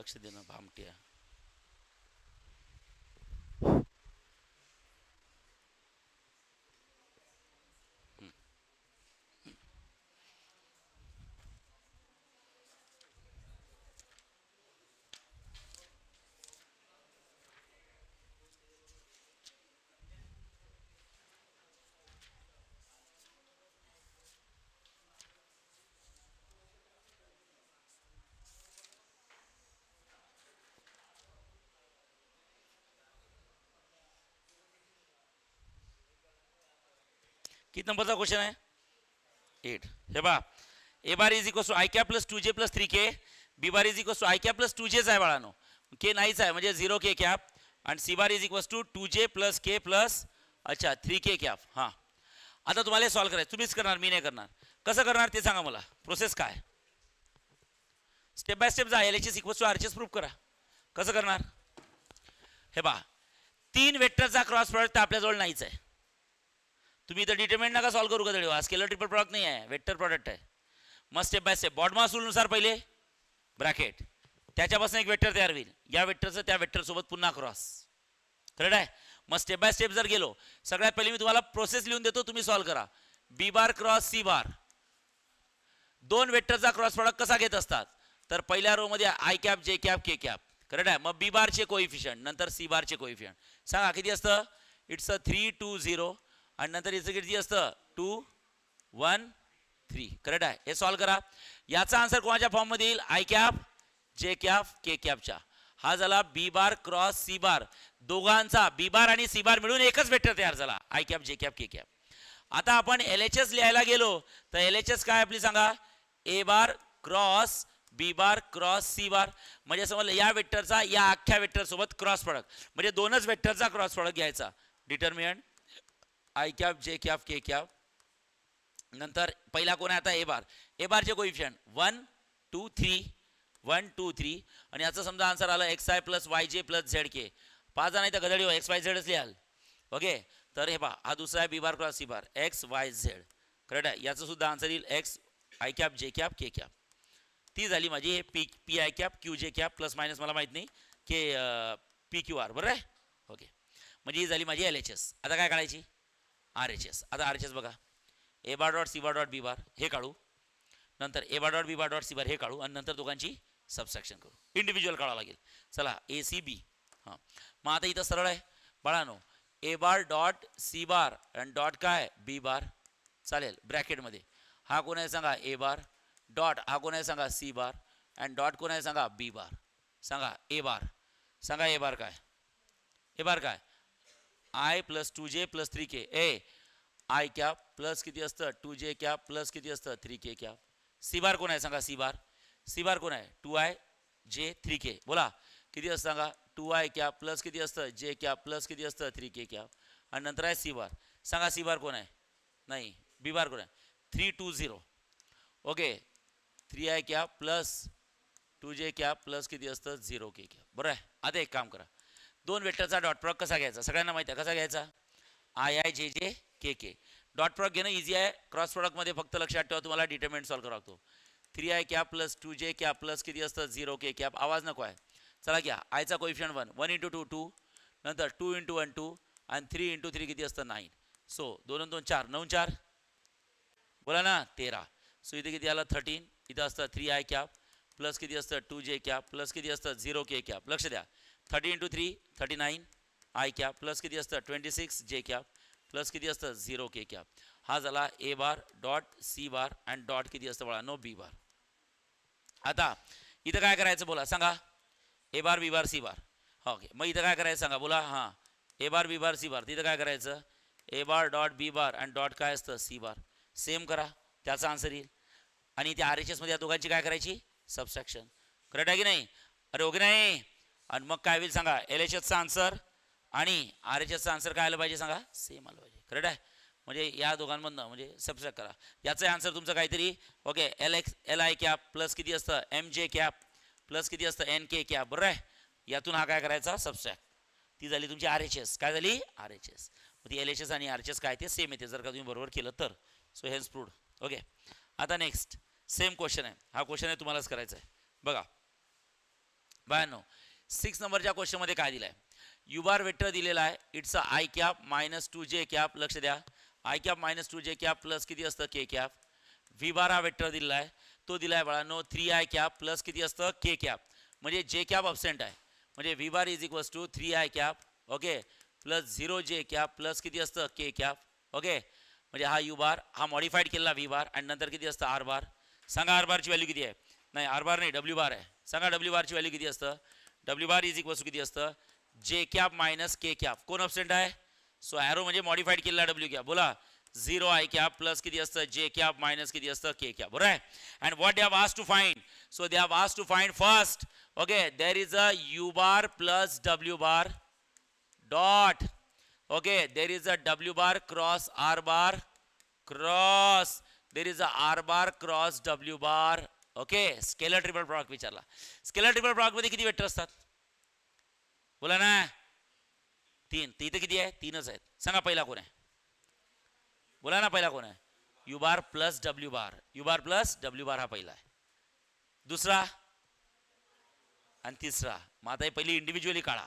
लक्ष देणं भामट्या. किती नंबरचा क्वेश्चन आहे? 8. हे बा, A bar is equals to i cap plus 2j plus 3k, B bar is equals to i cap plus 2jच आहे बाळानो, के नाहीच आहे म्हणजे 0k कॅप, आणि C bar is equals to 2j plus k plus अच्छा 3k cap. हां, आता तुम्हाला सॉल्व करायचं, तुम्हीच करणार, मी नाही करणार. कसं करणार ते सांगा मला, प्रोसेस काय? स्टेप बाय स्टेप जा. LHS equals to RHS proof करा. कसं करणार? हे बा, 3 वेक्टरचा क्रॉस प्रॉडक्ट आपल्याजवळ नाहीच आहे. तुम्ही इथं डिटरमिनंट नका सॉल्व करू कधी, हा स्केलर ट्रिपल प्रॉडक्ट नाही आहे, वेक्टर प्रॉडक्ट आहे. मग स्टेप बाय स्टेप बॉडमास रूलनुसार पहिले ब्रॅकेट, त्याच्यापासून एक वेक्टर तयार होईल, या वेक्टरचं त्या वेक्टरसोबत पुन्हा क्रॉस. करेक्ट आहे? मग स्टेप बाय स्टेप जर गेलो, सगळ्यात पहिले मी तुम्हाला प्रोसेस लिहून देतो, तुम्ही सॉल्व करा. बी बार क्रॉस सी बार, 2 वेक्टरचा क्रॉस प्रॉडक्ट कसा घेत असतात? तर पहिल्या रो मध्ये I cap J cap K cap. Correct आहे? मग बी बारचे कोइफिशियंट, नंतर सी बारचे कोइफिशियंट सांगा किती असतं? इट्स अ 3 2 0, आणि नंतर याचं किती असतं? 2 1 3. करेक्ट आहे? हे सॉल्व करा. याचा आन्सर कोणाच्या फॉर्म मध्ये येईल? I cap J cap K captcha. हा झाला बी बार क्रॉस सी बार, दोघांचा बी बार आणि सी बार मिळून एकच वेक्टर तयार झाला, I cap J cap K cap. आता आपण LHS लिहायला गेलो तर LHS काय आपली सांगा? A bar cross B bar cross C bar, म्हणजे समजलं या वेक्टरचा या अख्ख्या वेक्टर सोबत क्रॉस प्रॉडक्ट, म्हणजे दोनच वेक्टरचा क्रॉस प्रॉडक्ट घ्यायचा. Determinant I cap J cap K cap, नंतर पहिला कोण आहे आता? ए बार. ए बारचे कोइफिशियंट 1 2 3 1 2 3, आणि याचं समजा आन्सर आलं XI plus YJ plus ZK. 5 जण इथं गदडी हो, XYZच लिहाल. ओके, तर हे पहा, हा दुसरा आहे बी बार क्रॉस सी बार XYZ. करेक्ट आहे? याचं सुद्धा आन्सर येईल X I cap J cap K cap. ती झाली माझी पी आय कॅप क्यू जे कॅप प्लस मायनस मला माहित नाही के PQR. बरोबर आहे? ओके, म्हणजे ही झाली माझी LHS. आता काय काढायची? RHS. आता RHS बघा, A bar dot C bar dot B bar हे काढू, नंतर A bar dot B bar dot C bar हे काढू, आणि नंतर दोघांची सबट्रॅक्शन करू. इंडिव्हिज्युअल काढावं लागेल. चला ACB. हां, मग आता इथं सरळ आहे बाळानो, ए बार डॉट सी बार आणि डॉट काय? बी बार. चालेल, ब्रॅकेटमध्ये. हा कोण आहे सांगा? A bar. डॉट हा कोण आहे सांगा? C bar. अँड डॉट कोण आहे सांगा? बी बार. सांगा ए बार. सांगा ए बार काय? ए बार काय? I plus 2j plus 3k. A I cap plus किती असतं? 2j कॅप प्लस किती असतं? 3k cap. सी बार कोण आहे सांगा? C bar. सी बार कोण आहे? 2ij 3k. बोला किती असतं सांगा? 2i कॅप प्लस किती असतं? j कॅप प्लस किती असतं? 3k cap. आणि नंतर आहे सी बार. सांगा सी बार कोण आहे? नाही, बी बार कोण आहे? 3 2 0. Okay, 3i cap plus 2j cap plus किती असतं? 0k cap. बरं आहे? आता एक काम करा, 2 वेक्टरचा डॉट प्रॉडक्ट कसा घ्यायचा? सगळ्यांना माहिती आहे कसा घ्यायचा? आय जे जे के के. डॉट प्रॉडक्ट घेणं इझी आहे. क्रॉस प्रॉडक्टमध्ये फक्त लक्षात ठेवा, तुम्हाला डिटरमिनंट सॉल्व करावा लागतो. 3i cap plus 2j cap plus किती असतं? 0k cap. आवाज नको आहे. चला घ्या, आयचा कोइफिशियंट 1 1 × 2 2, नंतर 2 × 1 2, आणि 3 × 3 किती असतं? 9. सो 2 2 4 9 4. बोला ना 13. सो इथे किती आलं? 13. इथं असतं 3i कॅप प्लस किती असतं? 2j कॅप प्लस किती असतं? 0k cap. लक्ष द्या, 30 × 3 39 आय कॅप प्लस किती असतं? 26 जे कॅप प्लस किती असतं? 0k cap. हा झाला A bar dot C bar and dot किती असतं बाळा? No B bar. आता इथं काय करायचं बोला सांगा? A bar B bar C bar. Okay, मग इथं काय करायचं सांगा? बोला. हां, ए बार बी बार सी बार. तिथं काय करायचं? A bar dot B bar and dot काय असतं? सी बार. सेम करा, त्याचा आन्सर येईल. आणि त्या RHS मध्ये या दोघांची काय करायची? सबट्रॅक्शन. करेक्ट आहे की नाही? अरे ओके नाही? आणि मग काय होईल सांगा? LHSचा आन्सर आणि RHSचा आन्सर काय आलं पाहिजे सांगा? सेम आलं पाहिजे. करेक्ट आहे? म्हणजे या दोघांमधनं म्हणजे सबट्रॅक्ट करा. याचं आन्सर तुमचं काहीतरी ओके LI कॅप प्लस किती असतं? MJ कॅप प्लस किती असतं? NK cap. बरोबर आहे? यातून हा काय करायचा? सबट्रॅक्ट. ती झाली तुमची RHS. काय झाली? RHS. मग ती LHS आणि RHS काय ते सेम येते जर का तुम्ही बरोबर केलं तर. So hence proved. ओके, आता नेक्स्ट सेम क्वेश्चन आहे. हा क्वेश्चन आहे तुम्हालाच करायचा आहे. बघा, 92. 6 नंबरच्या क्वेश्चन मध्ये काय दिलाय? यू बार वेक्टर दिलेला आहे, it's a I cap minus 2j cap. लक्ष द्या, I cap minus 2j cap plus किती असतं के कॅप. व्ही बार हा वेक्टर दिलेला आहे, तो दिलाय बाळांनो 3i कॅप प्लस किती असतं के कॅप. म्हणजे जे कॅप अब्सेंट आहे, म्हणजे V bar is equals to 3i cap okay plus 0j cap plus किती असतं के कॅप. ओके म्हणजे हा यू बार हा मॉडिफाईड केलेला व्ही बार आणि नंतर किती असतं आर बार. सांगा आर बारची व्हॅल्यू किती आहे? नाही आर बार नाही डब्ल्यू बार आहे. सांगा डब्ल्यू बारची व्हॅल्यू किती असतं? W bar is equals to किती असतं? J cap minus K cap. कोण अब्सेंट आहे? सो ॲरो म्हणजे मॉडिफाईड केलेला डब्ल्यू कॅप. बोला 0i कॅप प्लस किती असतं जे कॅप मायनस किती असतं के कॅप. बरोबर आहे. And what they have asked to find? So they have asked to find first okay there is a U bar plus W bar dot okay there is a W bar cross R bar cross there is a R bar cross W bar. Okay scalar triple product विचारला. Scalar triple product मध्ये किती vector असतात? बोला ना. 3. इथे किती आहे? 3च आहेत. सांगा पहिला कोण आहे? बोला ना पहिला कोण आहे? U bar plus W bar. U bar plus W bar हा पहिला आहे. दुसरा आणि तिसरा. मग आता हे पहिली इंडिव्हिज्युअली काढा.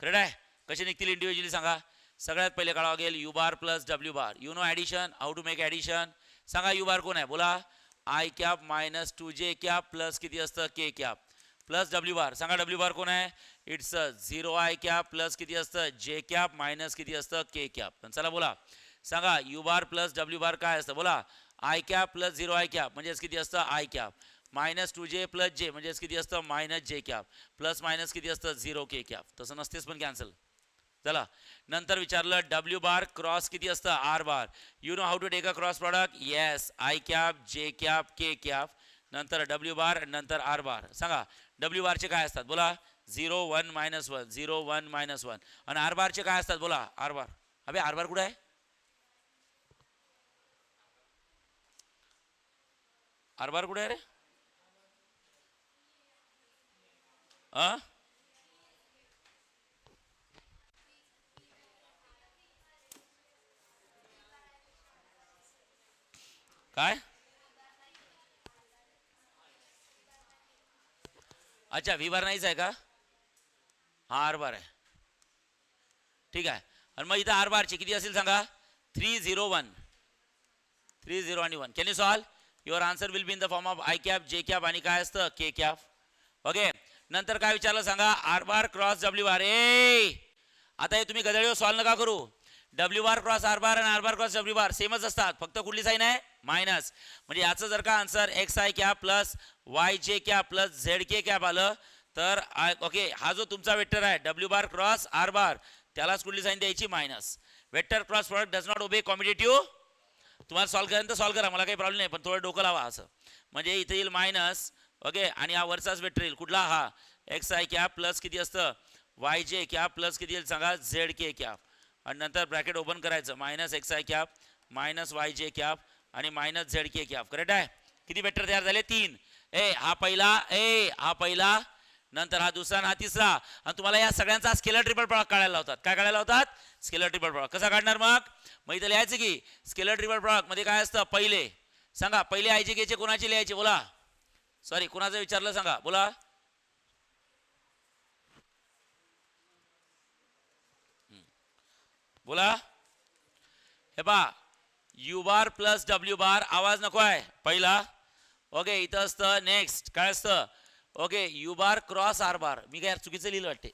करेक्ट आहे? कसे निघतील इंडिव्हिज्युअली सांगा? सगळ्यात पहिले काढावं लागेल U bar plus W bar. You know addition, how to make addition. सांगा यू बार कोण आहे? बोला I cap minus 2j cap plus किती असतं K cap plus W bar. सांगा डब्ल्यू बार कोण आहे? इट्स 0i कॅप प्लस किती असतं जे कॅप मायनस किती असतं के कॅप. चला बोला सांगा यू बार प्लस डब्ल्यू बार काय असतं? बोला I cap plus 0i cap म्हणजेच किती असतं i cap minus 2j plus जे म्हणजेच किती असतं मायनस जे कॅप प्लस मायनस किती असतं 0 के कॅप. तसं नसतेच पण कॅन्सल. चला नंतर विचारलं डब्ल्यू बार क्रॉस किती असतं R bar. You know how to take a cross product? Yes I cap J cap K cap नंतर डब्ल्यू बार नंतर आर बार. सांगा डब्ल्यू बारचे काय असतात? बोला 0 1 -1 0 1 -1 आणि आर बारचे काय असतात? बोला आर बार. अबे आर बार कुठे आहे? आर बार कुठे आहे रे? काय? अच्छा व्ही बार नाहीच आहे का? हा आर बार आहे. ठीक आहे. आणि मग इथं आर बारचे किती असेल सांगा? 3 0 1 3 0 आणि 1. Can you solve? Your answer will be in the form of I cap J cap आणि काय असतं के कॅप. ओके नंतर काय विचारलं सांगा? आर बार क्रॉस डब्ल्यू बार. ए आता हे तुम्ही गदळीवर सॉल्व नका करू. डब्ल्यू बार क्रॉस आर बार आणि आर बार क्रॉस डब्ल्यू बार सेमच असतात, फक्त कुठली साईन आहे? मायनस. म्हणजे याचं जर का answer x i cap plus y j cap plus z k cap आलं तर ओके हा जो तुमचा वेक्टर आहे W bar cross R bar त्यालाच कुठली साईन द्यायची? Minus. Vector cross product does not obey commutative. तुम्हाला सॉल्व करायला तर सॉल्व करा, मला काही प्रॉब्लेम नाही, पण थोडं डोकं लावा असं. म्हणजे इथे येईल मायनस ओके आणि हा वरचाच वेक्टर येईल कुठला? हा एक्स आय कॅप प्लस किती असतं वाय जे कॅप प्लस किती येईल सांगा? झेड के कॅप आणि नंतर ब्रॅकेट ओपन करायचं minus x i cap minus y j cap आणि minus z k cap. Correct आहे? किती वेक्टर तयार झाले? 3. हा पहिला नंतर हा दुसरा आणि हा तिसरा. आणि तुम्हाला या सगळ्यांचा स्केलर ट्रिपल प्रॉडक्ट काढायला लावतात. काय काढायला लावतात? Scalar triple product. कसा काढणार मग इथं लिहायचं की स्केलर ट्रिपल प्रॉडक्ट मध्ये काय असतं? पहिले सांगा पहिले आय जे के चे कोणाचे लिहायचे? बोला सॉरी कोणाचं विचारलं सांगा? बोला बोला. हे पा यू बार प्लस डब्ल्यू बार. आवाज नको आहे. पहिला ओके इथं असतं नेक्स्ट काय असतं? Okay U bar cross R bar. मी काय चुकीचं लिहिलं वाटते?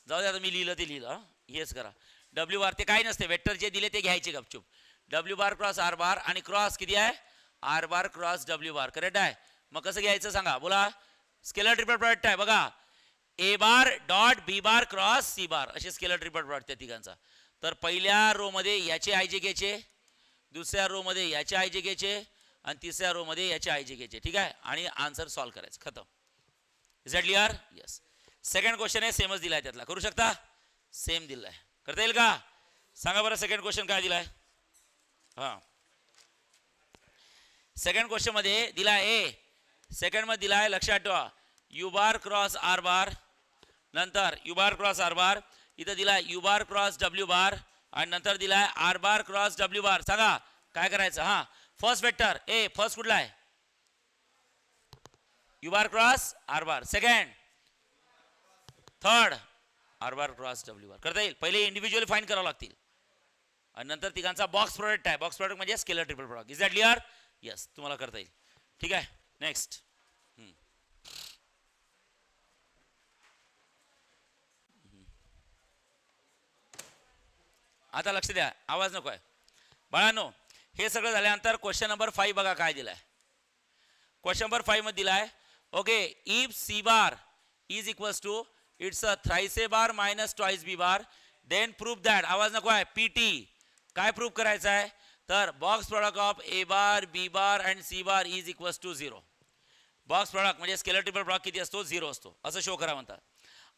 जाऊ दे आता मी लिहिलं ते लिहिलं. हेच करा डब्ल्यू बार ते काही नसते वेक्टर जे दिले ते घ्यायचे गपचूप. डब्ल्यू बार क्रॉस आर बार आणि क्रॉस किती आहे? आर बार क्रॉस डब्ल्यू बार. करेक्ट आहे? मग कसं घ्यायचं सांगा? बोला स्केलर ट्रिपल प्रॉडक्ट आहे बघा A bar dot B bar cross C bar असे स्केलर ट्रिपल प्रॉडक्ट त्या तिघांचा. तर पहिल्या रो मध्ये याचे आय जे घ्यायचे, दुसऱ्या रो मध्ये याचे आय जे घ्यायचे आणि तिसऱ्या रो मध्ये याचे आय जे घ्यायचे. ठीक आहे? आणि आन्सर सॉल्व करायचं. खतम. Is that clear? Yes. Second question आहे सेमच दिलाय त्यातला. करू शकता? सेम दिलाय. करता येईल का? सांगा बरं सेकंड क्वेश्चन काय दिलाय? हा सेकंड क्वेश्चन मध्ये दिलाय सेकंड मध्ये दिलाय लक्षात ठेवा U bar cross R bar नंतर U bar cross R bar इथं दिलाय U bar cross W bar आणि नंतर दिलाय R bar cross W bar. सांगा काय करायचं? हा फर्स्ट वेक्टर फर्स्ट कुठला आहे? U bar cross R bar, second third R bar cross W bar. करता येईल. पहिले इंडिव्हिज्युअली फाईंड करावं लागतील आणि नंतर तिघांचा बॉक्स प्रोडक्ट आहे. बॉक्स प्रोडक्ट म्हणजे scalar triple product. Is that clear? Yes, तुम्हाला करता येईल. ठीक आहे. नेक्स्ट. आता लक्ष द्या, आवाज नको आहे बाळांनो. हे सगळं झाल्यानंतर क्वेश्चन नंबर 5 बघा काय दिलाय. क्वेश्चन नंबर 5 मध्ये दिलाय okay, if C bar is equals to it's a thrice A bar minus twice B bar, then proof that, आवाज नको आहे, पीटी. काय प्रूफ करायचं आहे तर box product of A bar B bar and C bar is equals to 0. Box product म्हणजे scalar triple product किती असतो? 0 असतो, असं शो करा म्हणतात.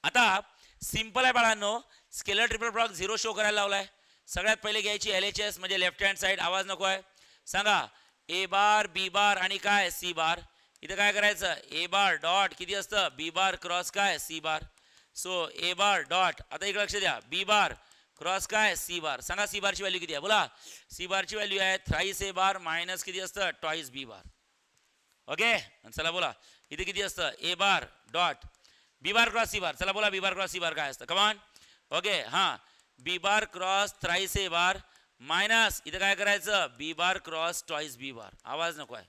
आता सिंपल आहे बाळांनो, स्केलर ट्रिपल प्रोडक्ट 0 शो करायला लावलाय. सगळ्यात पहिले घ्यायची LHS म्हणजे लेफ्ट हँड साइड. आवाज नको आहे, सांगा ए बार बी बार आणि काय सी बार. इथं काय करायचं, ए बार डॉट किती असतं, बी बार क्रॉस काय C bar. So A bar dot, आता इकडे लक्ष द्या, बी बार क्रॉस काय सी बार. सांगा सी बारची व्हॅल्यू किती आहे, बोला. सी बारची व्हॅल्यू आहे थ्राइस ए बार मायनस किती असतं, ट्वाइस बी बार. ओके, चला बोला इथे किती असतं, A bar dot B bar cross C bar. चला बोला B bar cross C bar काय असतं, कमान. ओके हां, B bar cross thrice A bar minus इथं काय करायचं, B bar cross twice B बार. आवाज नको आहे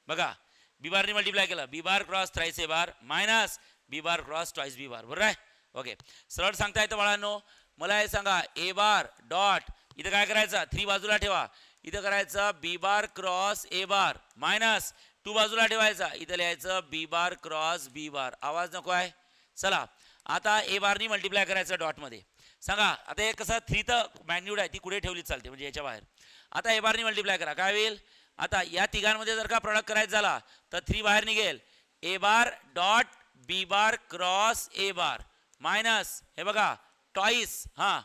बघा, बी बारने मल्टिप्लाय केलं, B bar cross thrice A bar minus B bar cross twice B bar. बरोबर आहे. ओके, सरळ सांगता येतं बाळांनो. मला हे सांगा, ए बार डॉट इथं काय करायचं, 3 बाजूला ठेवा, इथं करायचं B bar cross A bar minus 2 बाजूला ठेवायचा, इथं लिहायचं बी बार क्रॉस बी बार. आवाज नको आहे. चला आता ए बारनी मल्टिप्लाय करायचं डॉट मध्ये. सांगा आता हे कसं 3 तर मॅग्निट्यूड आहे ती कुठे ठेवलीच चालते म्हणजे याच्या बाहेर. आता ए बारनी मल्टिप्लाय करा, काय होईल, आता या तिघांमध्ये जर का प्रोडक्ट करायचा झाला तर 3 बाहेर निघेल. A bar dot B bar cross A bar minus हे बघा टॉइस, हां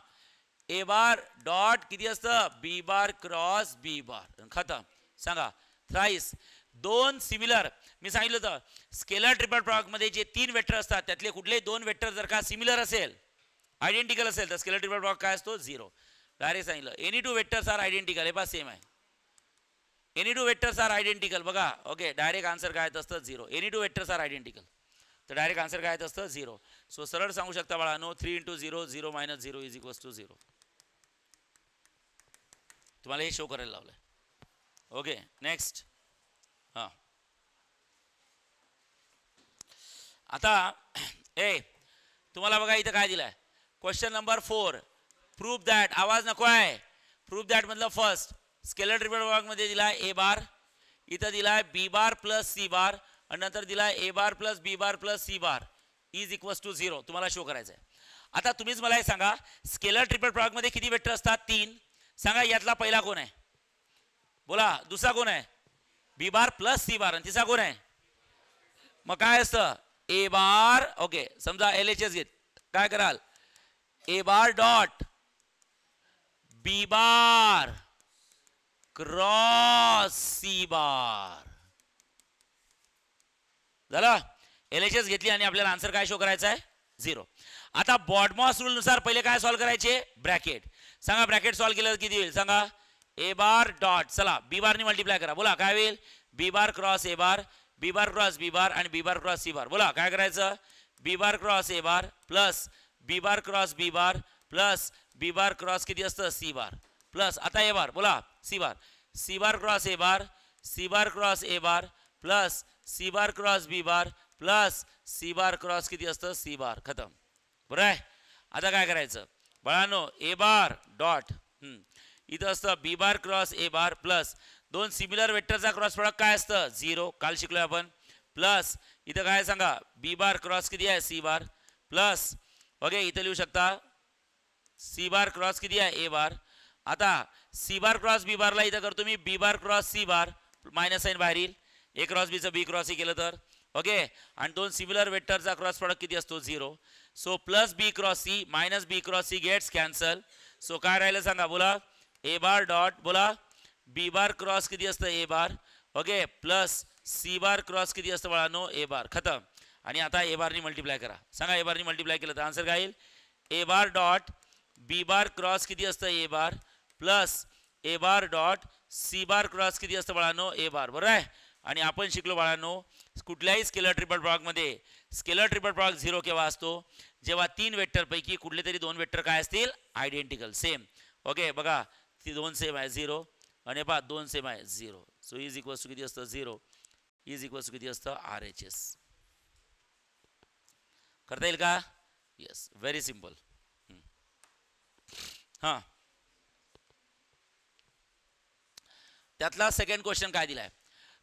ए बार डॉट किती असतं, बी बार क्रॉस बी बार. खतम. सांगा थ्राइस. 2 सिमिलर, मी सांगितलं होतं स्केलर ट्रिपल प्रोडक्ट मध्ये जे 3 वेक्टर असतात त्यातले कुठले 2 वेक्टर जर का सिमिलर असेल, आयडेंटिकल असेल तर स्केलर ट्रिपल प्रोडक्ट काय असतो, 0. डायरेक्ट सांगितलं एनी 2 वेक्टर्स आर आयडेंटिकल. हे पहा सेम आहे, एनी 2 वेक्टर्स आर आयडेंटिकल. बघा ओके, डायरेक्ट आन्सर काय असतं 0. एनी 2 वेक्टर्स आर आयडेंटिकल तर डायरेक्ट आन्सर काय असतं 0. सो सरळ सांगू शकता बाळांनो, 3 × 0 0 - 0 इज इक्वल्स टू 0. तुम्हाला हे शो करायला लावलंय. Okay next. हां आता ए तुम्हाला बघा इथं काय दिलंय, क्वेश्चन नंबर 4, प्रूफ दॅट. आवाज नको आहे. प्रूफ दॅट मधलं फर्स्ट स्केलर ट्रिपल प्रोडक्ट मध्ये दिलाय ए बार, इथं दिलाय बी बार प्लस सी बार आणि नंतर दिलाय A bar plus B bar plus C bar is equals to 0. तुम्हाला शो करायचं आहे. आता तुम्हीच मला हे सांगा, स्केलर ट्रिपल प्रोडक्ट मध्ये किती वेक्टर असतात, 3. सांगा यातला पहिला कोण आहे, बोला. दुसरा कोण आहे, बी बार प्लस सी बार. आणि तिसरा कोण आहे, मग काय असतं, ए बार. ओके समजा LHS घेत, काय कराल, A bar dot B bar cross C bar. झालं. LHS घेतली आणि आपल्याला आन्सर काय शो करायचा आहे, 0. आता बॉडमॉस रूल नुसार पहिले काय सॉल्व्ह करायचे, ब्रॅकेट. सांगा ब्रॅकेट सॉल्व्ह केलं किती होईल, सांगा ए बार डॉट, चला बी बारनी मल्टिप्लाय करा, बोला काय होईल, बी bar cross A bar, B bar cross B bar आणि बी बार क्रॉस सी बार. बोला काय करायचं, B bar cross A bar plus B bar cross B bar plus B bar cross किती असतं सी बार प्लस आता ए बार, बोला C bar, C bar cross A bar, C bar cross A bar plus C bar cross B bar plus C bar cross किती असतं C bar. खतम. बरं आहे. आता काय करायचं बाळांनो, ए बार डॉट इथं असतं B bar cross A bar plus 2 similar वेक्टरचा क्रॉस प्रोडक्ट काय असतं 0, काल शिकलोय आपण. प्लस इथं काय सांगा, बी बार क्रॉस किती आहे सी बार प्लस ओके इथं लिहू शकता सी बार क्रॉस किती आहे ए बार. आता सी बार क्रॉस बी बारला इथं करतो मी बी bar cross C bar, minus sine बाहेर येईल, ए क्रॉस बीचं बी क्रॉस केलं तर ओके. आणि 2 सिमिलर वेक्टरचा क्रॉस प्रोडक्ट किती असतो 0. So plus B cross C minus B cross C gets cancel. So काय राहिलं सांगा, बोला ए बार डॉट, बोला बी बार क्रॉस किती असतं A bar okay plus C bar cross किती असतं बाळांनो ए बार. खतम. आणि आता ए बारनी मल्टिप्लाय करा, सांगा ए बारनी मल्टिप्लाय केलं तर आन्सर काय येईल, ए bar dot B bar cross किती असतं A bar plus A bar dot C bar cross किती असतं बाळांनो ए बार. बरोबर आहे. आणि आपण शिकलो बाळांनो कुठल्याही स्केलर ट्रिपल प्रॉडक्टमध्ये स्केलर ट्रिपल प्रॉडक्ट 0 केव्हा असतो, जेव्हा 3 वेक्टरपैकी कुठले तरी 2 वेक्टर काय असतील आयडेंटिकल सेम. ओके बघा ती 2 सेम आहे 0 आणि पहा 2 सेम आहे 0. सो इज इक्वल्स टू किती असतं 0 इज इक्वल्स टू किती असतं RHS. करता येईल का? Yes very simple. हां त्यातला सेकंड क्वेश्चन काय दिलाय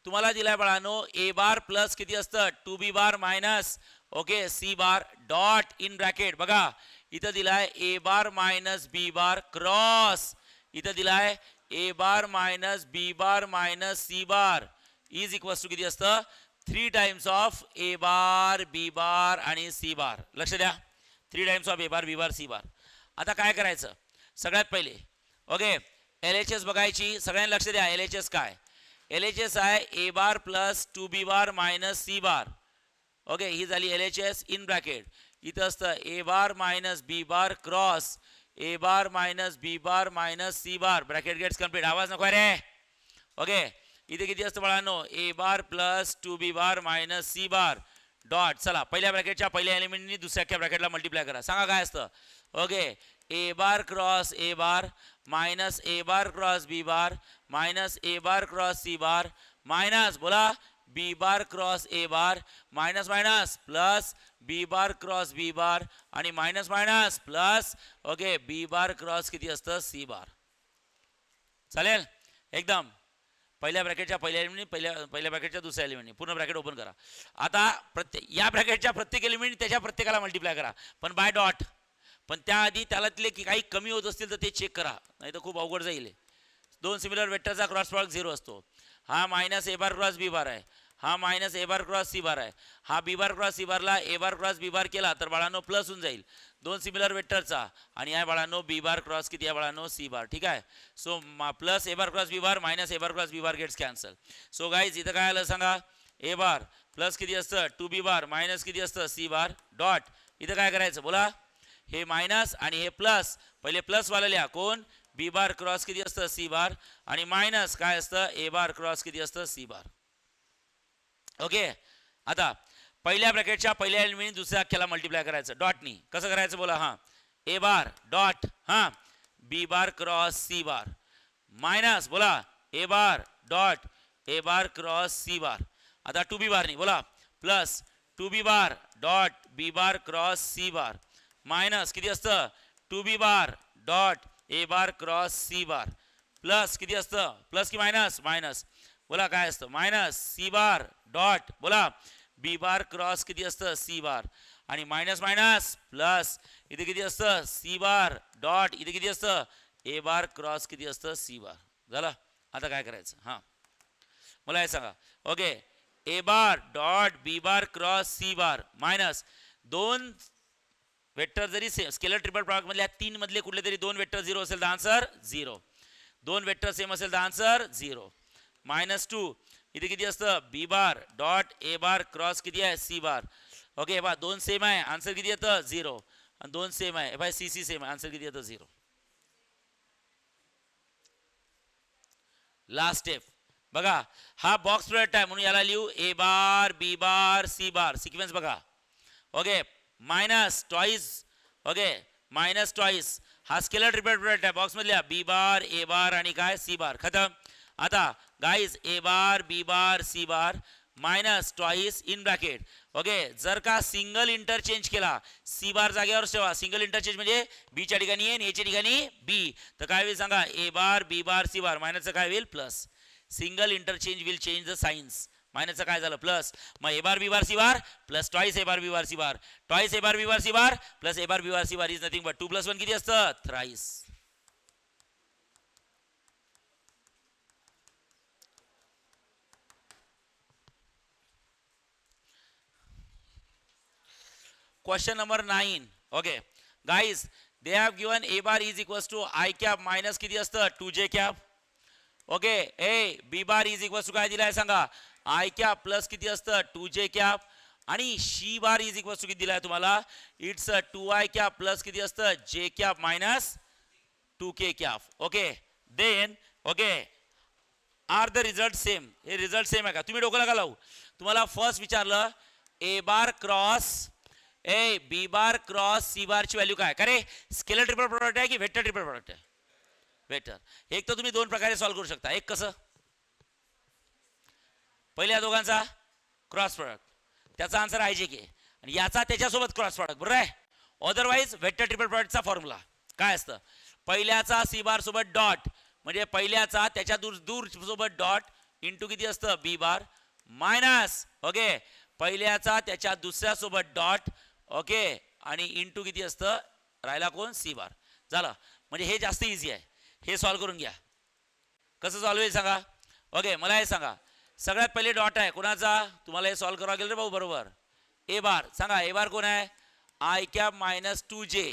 तुम्हाला, दिलाय बाळांनो ए बार प्लस किती असतं 2b bar minus okay c bar dot in bracket. बघा इथं दिलाय A bar minus B bar cross, इथं दिलाय A bar minus B bar minus C bar is equals to किती असतं 3 times of A bar B bar आणि C बार. लक्ष द्या 3 times of A bar B bar C bar. आता काय करायचं सगळ्यात पहिले ओके LHS बघायची. सगळ्यांनी लक्ष द्या LHS काय, LHS आहे A bar plus 2b bar minus C bar. Okay ही झाली LHS इन ब्रॅकेट. इथं असतं A bar minus B bar cross A bar minus B bar minus C bar bracket gets complete. आवाज नको रे. Okay इथे किती असतं बाळांनो A bar plus 2b bar minus C bar dot. चला पहिल्या ब्रॅकेटच्या पहिल्या एलिमेंटनी दुसऱ्या ब्रॅकेटला मल्टिप्लाय करा. सांगा काय असतं. Okay A bar cross A bar minus A bar cross B bar minus A bar cross C bar minus बोला B bar cross A bar minus minus plus B bar cross B bar आणि minus minus plus okay B bar cross किती असतं C बार. चालेल एकदम. पहिल्या ब्रॅकेटच्या पहिल्या element पहिल्या ब्रॅकेटच्या दुसऱ्या एलिमेंटनी पूर्ण ब्रॅकेट ओपन करा. आता या ब्रॅकेटच्या प्रत्येक एलिमेंट त्याच्या प्रत्येकाला मल्टिप्लाय करा पण बाय डॉट. पण त्याआधी त्यालातले की काही कमी होत असतील तर ते चेक करा नाही तर खूप अवघड जाईल. 2 सिमिलर वेक्टरचा क्रॉस प्रॉडक्ट 0 असतो. हा minus A bar cross B बार आहे, हा minus A bar cross C बार आहे. हा बी बार क्रॉस सी बारला ए बार क्रॉस बी बार केला तर बाळांनो प्लस होऊन जाईल 2 सिमिलर वेक्टरचा आणि या बाळांनो बी बार क्रॉस किती आहे बाळांनो सी बार. ठीक आहे. So plus A bar cross B bar minus A bar cross B bar gets cancel. So guys इथं काय आलं सांगा ए बार प्लस किती असतं 2b बार मायनस किती असतं सी बार डॉट. इथं काय करायचं बोला हे मायनस आणि हे प्लस. पहिले प्लस वाला लिहा कोण बी बार क्रॉस किती असतं सी बार आणि मायनस काय असतं ए बार क्रॉस किती असतं सी बार. ओके आता पहिल्या ब्रॅकेटच्या पहिल्या एलिमेंट दुसऱ्या अख्ख्याला मल्टिप्लाय करायचं डॉटनी. कसं करायचं बोला हां ए बार डॉट हां B bar cross C bar minus बोला A bar dot A bar cross C bar. आता 2b बारनी बोला plus 2b bar dot B bar cross C bar minus किती असतं 2b bar dot A bar cross C bar plus किती असतं plus की minus minus बोला काय असतं मायनस सी बार डॉट बोला बी बार क्रॉस किती असतं सी बार आणि मायनस मायनस प्लस इथे किती असतं सी बार डॉट इथे किती असतं ए बार क्रॉस किती असतं सी बार. झालं. आता काय करायचं हां मला हे सांगा. Okay A bar dot B bar cross C bar minus 2 vector जरी स्केलर ट्रिपल प्रॉडक्ट मधल्या 3 मधले कुठले तरी 2 वेक्टर 0 असेल तर आन्सर 0. 2 वेक्टर सेम असेल तर आन्सर 0. मायनस 2 इथे किती असतं B bar dot A bar cross किती आहे सी बार. ओके बा 2 सेम आहे आन्सर किती येतं 0 आणि 2 सेम आहे बाय सी सी सेम आहे आन्सर किती येतं 0. लास्ट स्टेप बघा हा बॉक्स प्रोडक्ट आहे म्हणून याला लिहू A bar B bar C bar sequence बघा. Okay minus twice okay minus twice हा स्केलर ट्रिपल प्रोडक्ट आहे बॉक्स मधल्या बी बार ए बार आणि काय सी बार खतम. आता guys A bar B bar C bar minus twice in bracket. Okay जर का सिंगल इंटरचेंज केला सी बार जागेवर ठेवा. सिंगल इंटरचेंज म्हणजे बी च्या ठिकाणी ए आणि ए च्या ठिकाणी बी तर काय होईल सांगा A bar B bar C बार मायनसचं काय होईल plus. Single interchange will change the signs मायनसचं काय झालं प्लस. मग A bar B bar C bar plus twice A bar B bar C bar twice A bar B bar C bar plus A bar B bar C bar is nothing but 2 + 1 किती असतं thrice. Question number 9. Okay, guys, they have given a bar is equals to I cap minus किती असतं 2j cap. Okay, a b bar is equals to काय दिलाय सांगा I cap plus किती असतं 2j cap आणि c bar is equals to किती दिलाय तुम्हाला it's 2i cap plus किती असतं j cap minus 2k cap. Okay, then okay are the result same, हे रिझल्ट सेम आहे का? तुम्ही डोकं नका लावू. तुम्हाला फर्स्ट विचारलं A bar cross B bar cross C bar ची व्हॅल्यू काय? का रे स्केलर ट्रिपल प्रोडक्ट आहे की वेक्टर ट्रिपल प्रोडक्ट आहे? वेक्टर. एक तर तुम्ही दोन प्रकारे सॉल्व्ह करू शकता. एक कसं, पहिल्या दोघांचा क्रॉस प्रोडक्ट, त्याचा आन्सर आहे जे के, आणि याचा त्याच्यासोबत क्रॉस प्रोडक्ट, बरोबर आहे. अदरवाईज वेक्टर ट्रिपल प्रोडक्टचा फॉर्म्युला काय असतं? पहिल्याचा सी बार सोबत डॉट, म्हणजे पहिल्याचा त्याच्या दूर दूर सोबत डॉट इंटू किती असतं? बी बार मायनस ओके पहिल्याचा त्याच्या दुसऱ्या सोबत डॉट ओके आणि इंटू किती असतं? राहिला कोण? C bar. झालं. म्हणजे हे जास्त इझी आहे. हे सॉल्व्ह करून घ्या. कसं सॉल्व्ह होईल सांगा? ओके मला हे सांगा. सगळ्यात पहिले डॉट आहे कोणाचा? तुम्हाला हे सॉल्व्ह करावं लागेल रे भाऊ. बरोबर. ए बार सांगा. ए बार कोण आहे? I cap minus 2J.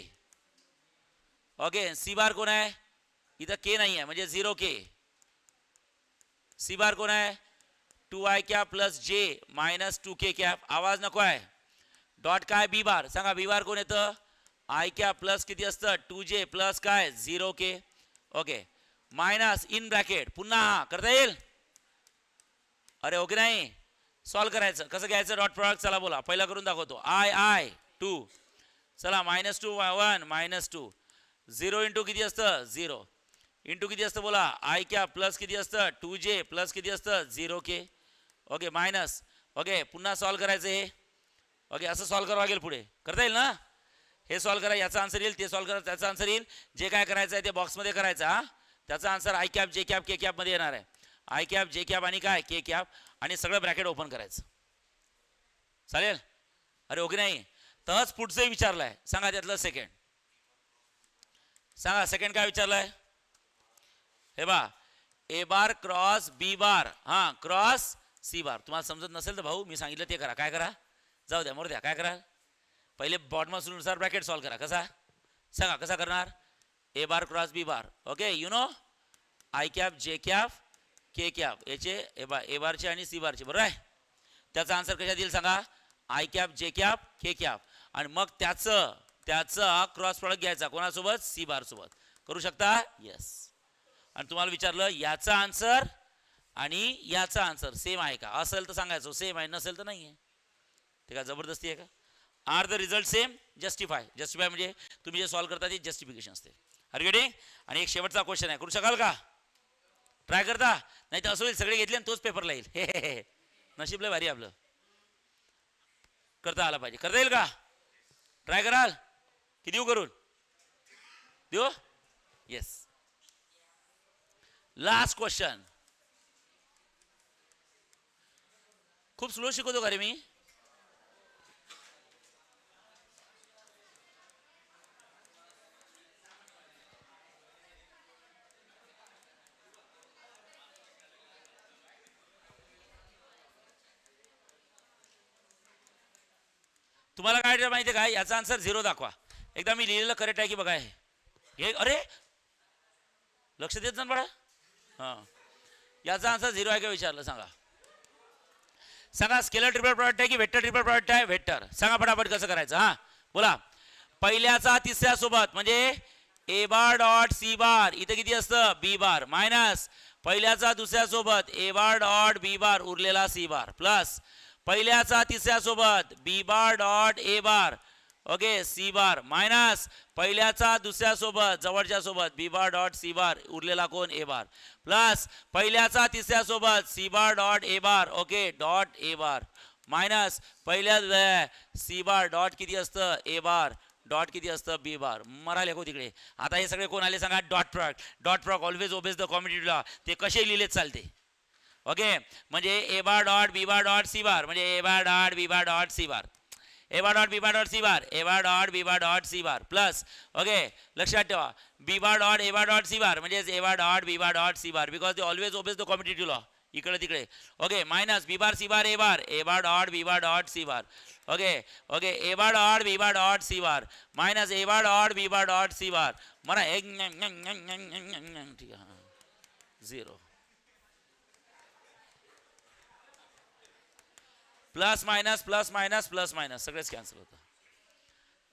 Okay C bar कोण आहे? इथं के नाही आहे म्हणजे 0K. सी बार कोण आहे? 2I cap plus J minus 2K cap. आवाज नको आहे. डॉट काय? बी बार सांगा. बी बार कोण येतं? आय कॅप प्लस किती असतं? 2J प्लस काय? 0K. Okay minus in bracket पुन्हा करता येईल? अरे ओके नाही सॉल्व्ह करायचं. कसं घ्यायचं डॉट प्रॉडक्ट? चला बोला. पहिला करून दाखवतो. आय 2 चला -2 1 -2 0 इंटू किती असतं? 0 इंटू किती असतं बोला? आय कॅप प्लस किती असतं? 2J प्लस किती असतं? 0K. ओके मायनस ओके पुन्हा सॉल्व्ह करायचं हे. ओके असं सॉल्व्ह करावं लागेल. पुढे करता येईल ना? हे सॉल्व्ह करा, याचा आन्सर येईल. ते सॉल्व्ह करा, त्याचा आन्सर येईल. जे काय करायचं आहे ते बॉक्समध्ये करायचं. हा त्याचा answer I cap J cap K cap मध्ये येणार आहे. आय कॅप जे कॅप आणि काय के कॅप आणि सगळं ब्रॅकेट ओपन करायचं. चालेल? अरे ओके नाही तहच पुढचंही विचारलंय. सांगा त्यातलं सेकंड सांगा. सेकंड काय विचारलंय? हे बा ए बार क्रॉस बी बार हा क्रॉस सी बार. तुम्हाला समजत नसेल तर भाऊ मी सांगितलं ते करा. काय करा? जाऊ द्या मोर द्या. काय करा? पहिले बॉटमनुसार ब्रॅकेट सॉल्व्ह करा. कसा सांगा? कसा करणार? A bar cross B bar okay you know I cap J cap K cap याचे ए बारचे आणि सी बारचे बरोबर आहे. त्याचा आन्सर कशात येईल सांगा? I cap J cap K cap आणि मग त्याचं क्रॉस प्रॉडक्ट घ्यायचा कोणासोबत? सी बार सोबत. करू शकता? येस. आणि तुम्हाला विचारलं याचा आन्सर आणि याचा आन्सर सेम आहे का? असेल तर सांगायचं सेम आहे, नसेल तर नाही आहे. ते काय जबरदस्ती आहे का? Are the result same justify. Justify म्हणजे तुम्ही जे सॉल्व्ह करता ते जस्टिफिकेशन असते. Are getting? आणि एक शेवटचा क्वेश्चन आहे. करू शकाल का? ट्राय करता? नाही तर असं होईल सगळे घेतले आणि तोच पेपरला येईल. हे नशीब लय भारी आपलं. करता आला पाहिजे. करता येईल का? ट्राय कराल की देऊ करून? देऊ? येस. Last question. खूप स्लो शिकवतो का रे मी? तुम्हाला काय माहिती आहे का? याचा आन्सर 0 दाखवा. एकदा मी लिहिलेलं करेक्ट आहे की बघा. हे अरे लक्ष देत जा बडा. हां याचा आन्सर 0 आहे का विचारलं? सांगा. सांगा स्केलर ट्रिपल प्रोडक्ट आहे की वेक्टर ट्रिपल प्रोडक्ट आहे? वेक्टर. सांगा फटाफट कसं करायचं. हां बोला. पहिल्याचा तिसऱ्या सोबत म्हणजे ए बार डॉट सी बार इथे किती असतं? बी बार मायनस पहिल्याचा दुसऱ्या सोबत ए बार डॉट बी बार उरलेला सी बार प्लस पहिल्याचा तिसऱ्या सोबत B bar dot A bar okay C bar minus पहिल्याचा दुसऱ्या सोबत जवळच्या सोबत बी बार डॉट सी बार उरलेला कोण? ए बार प्लस पहिल्याचा तिसऱ्या सोबत C bar dot A bar okay dot A bar minus पहिल्या सी बार डॉट किती असतं? ए बार डॉट किती असतं? बी बार. मरा लेखो तिकडे. आता हे सगळे कोण आले सांगा? Dot product. Dot product always obeys the commutative law. ते कसे लिहिलेत चालते. ओके म्हणजे A bar dot B bar dot C bar म्हणजे A bar dot B bar dot C bar A bar dot B bar dot C bar A bar dot B bar dot C bar plus okay लक्षात ठेवा B bar dot A bar dot C bar म्हणजे A bar dot B bar dot C bar because they always obeys the commutative law. इकडे तिकडे okay minus B bar C bar A bar dot B bar dot C bar okay okay A bar dot B bar dot C bar minus A bar dot B bar dot C bar मला एक ठीक आहे 0 plus minus plus minus plus minus सगळेच cancel होतं.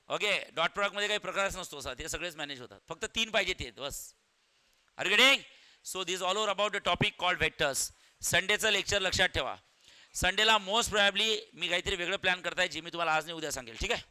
Okay dot product मध्ये काही प्रकारच नसतो असा. ते सगळेच मॅनेज होतात. फक्त 3 पाहिजे ते बस. अरे getting? So this all over about the topic called vectors. संडेचं लेक्चर लक्षात ठेवा. संडेला मोस्ट प्रोबॅबली मी काहीतरी वेगळं प्लॅन करताय जे मी तुम्हाला आज नाही उद्या सांगेल. ठीक आहे.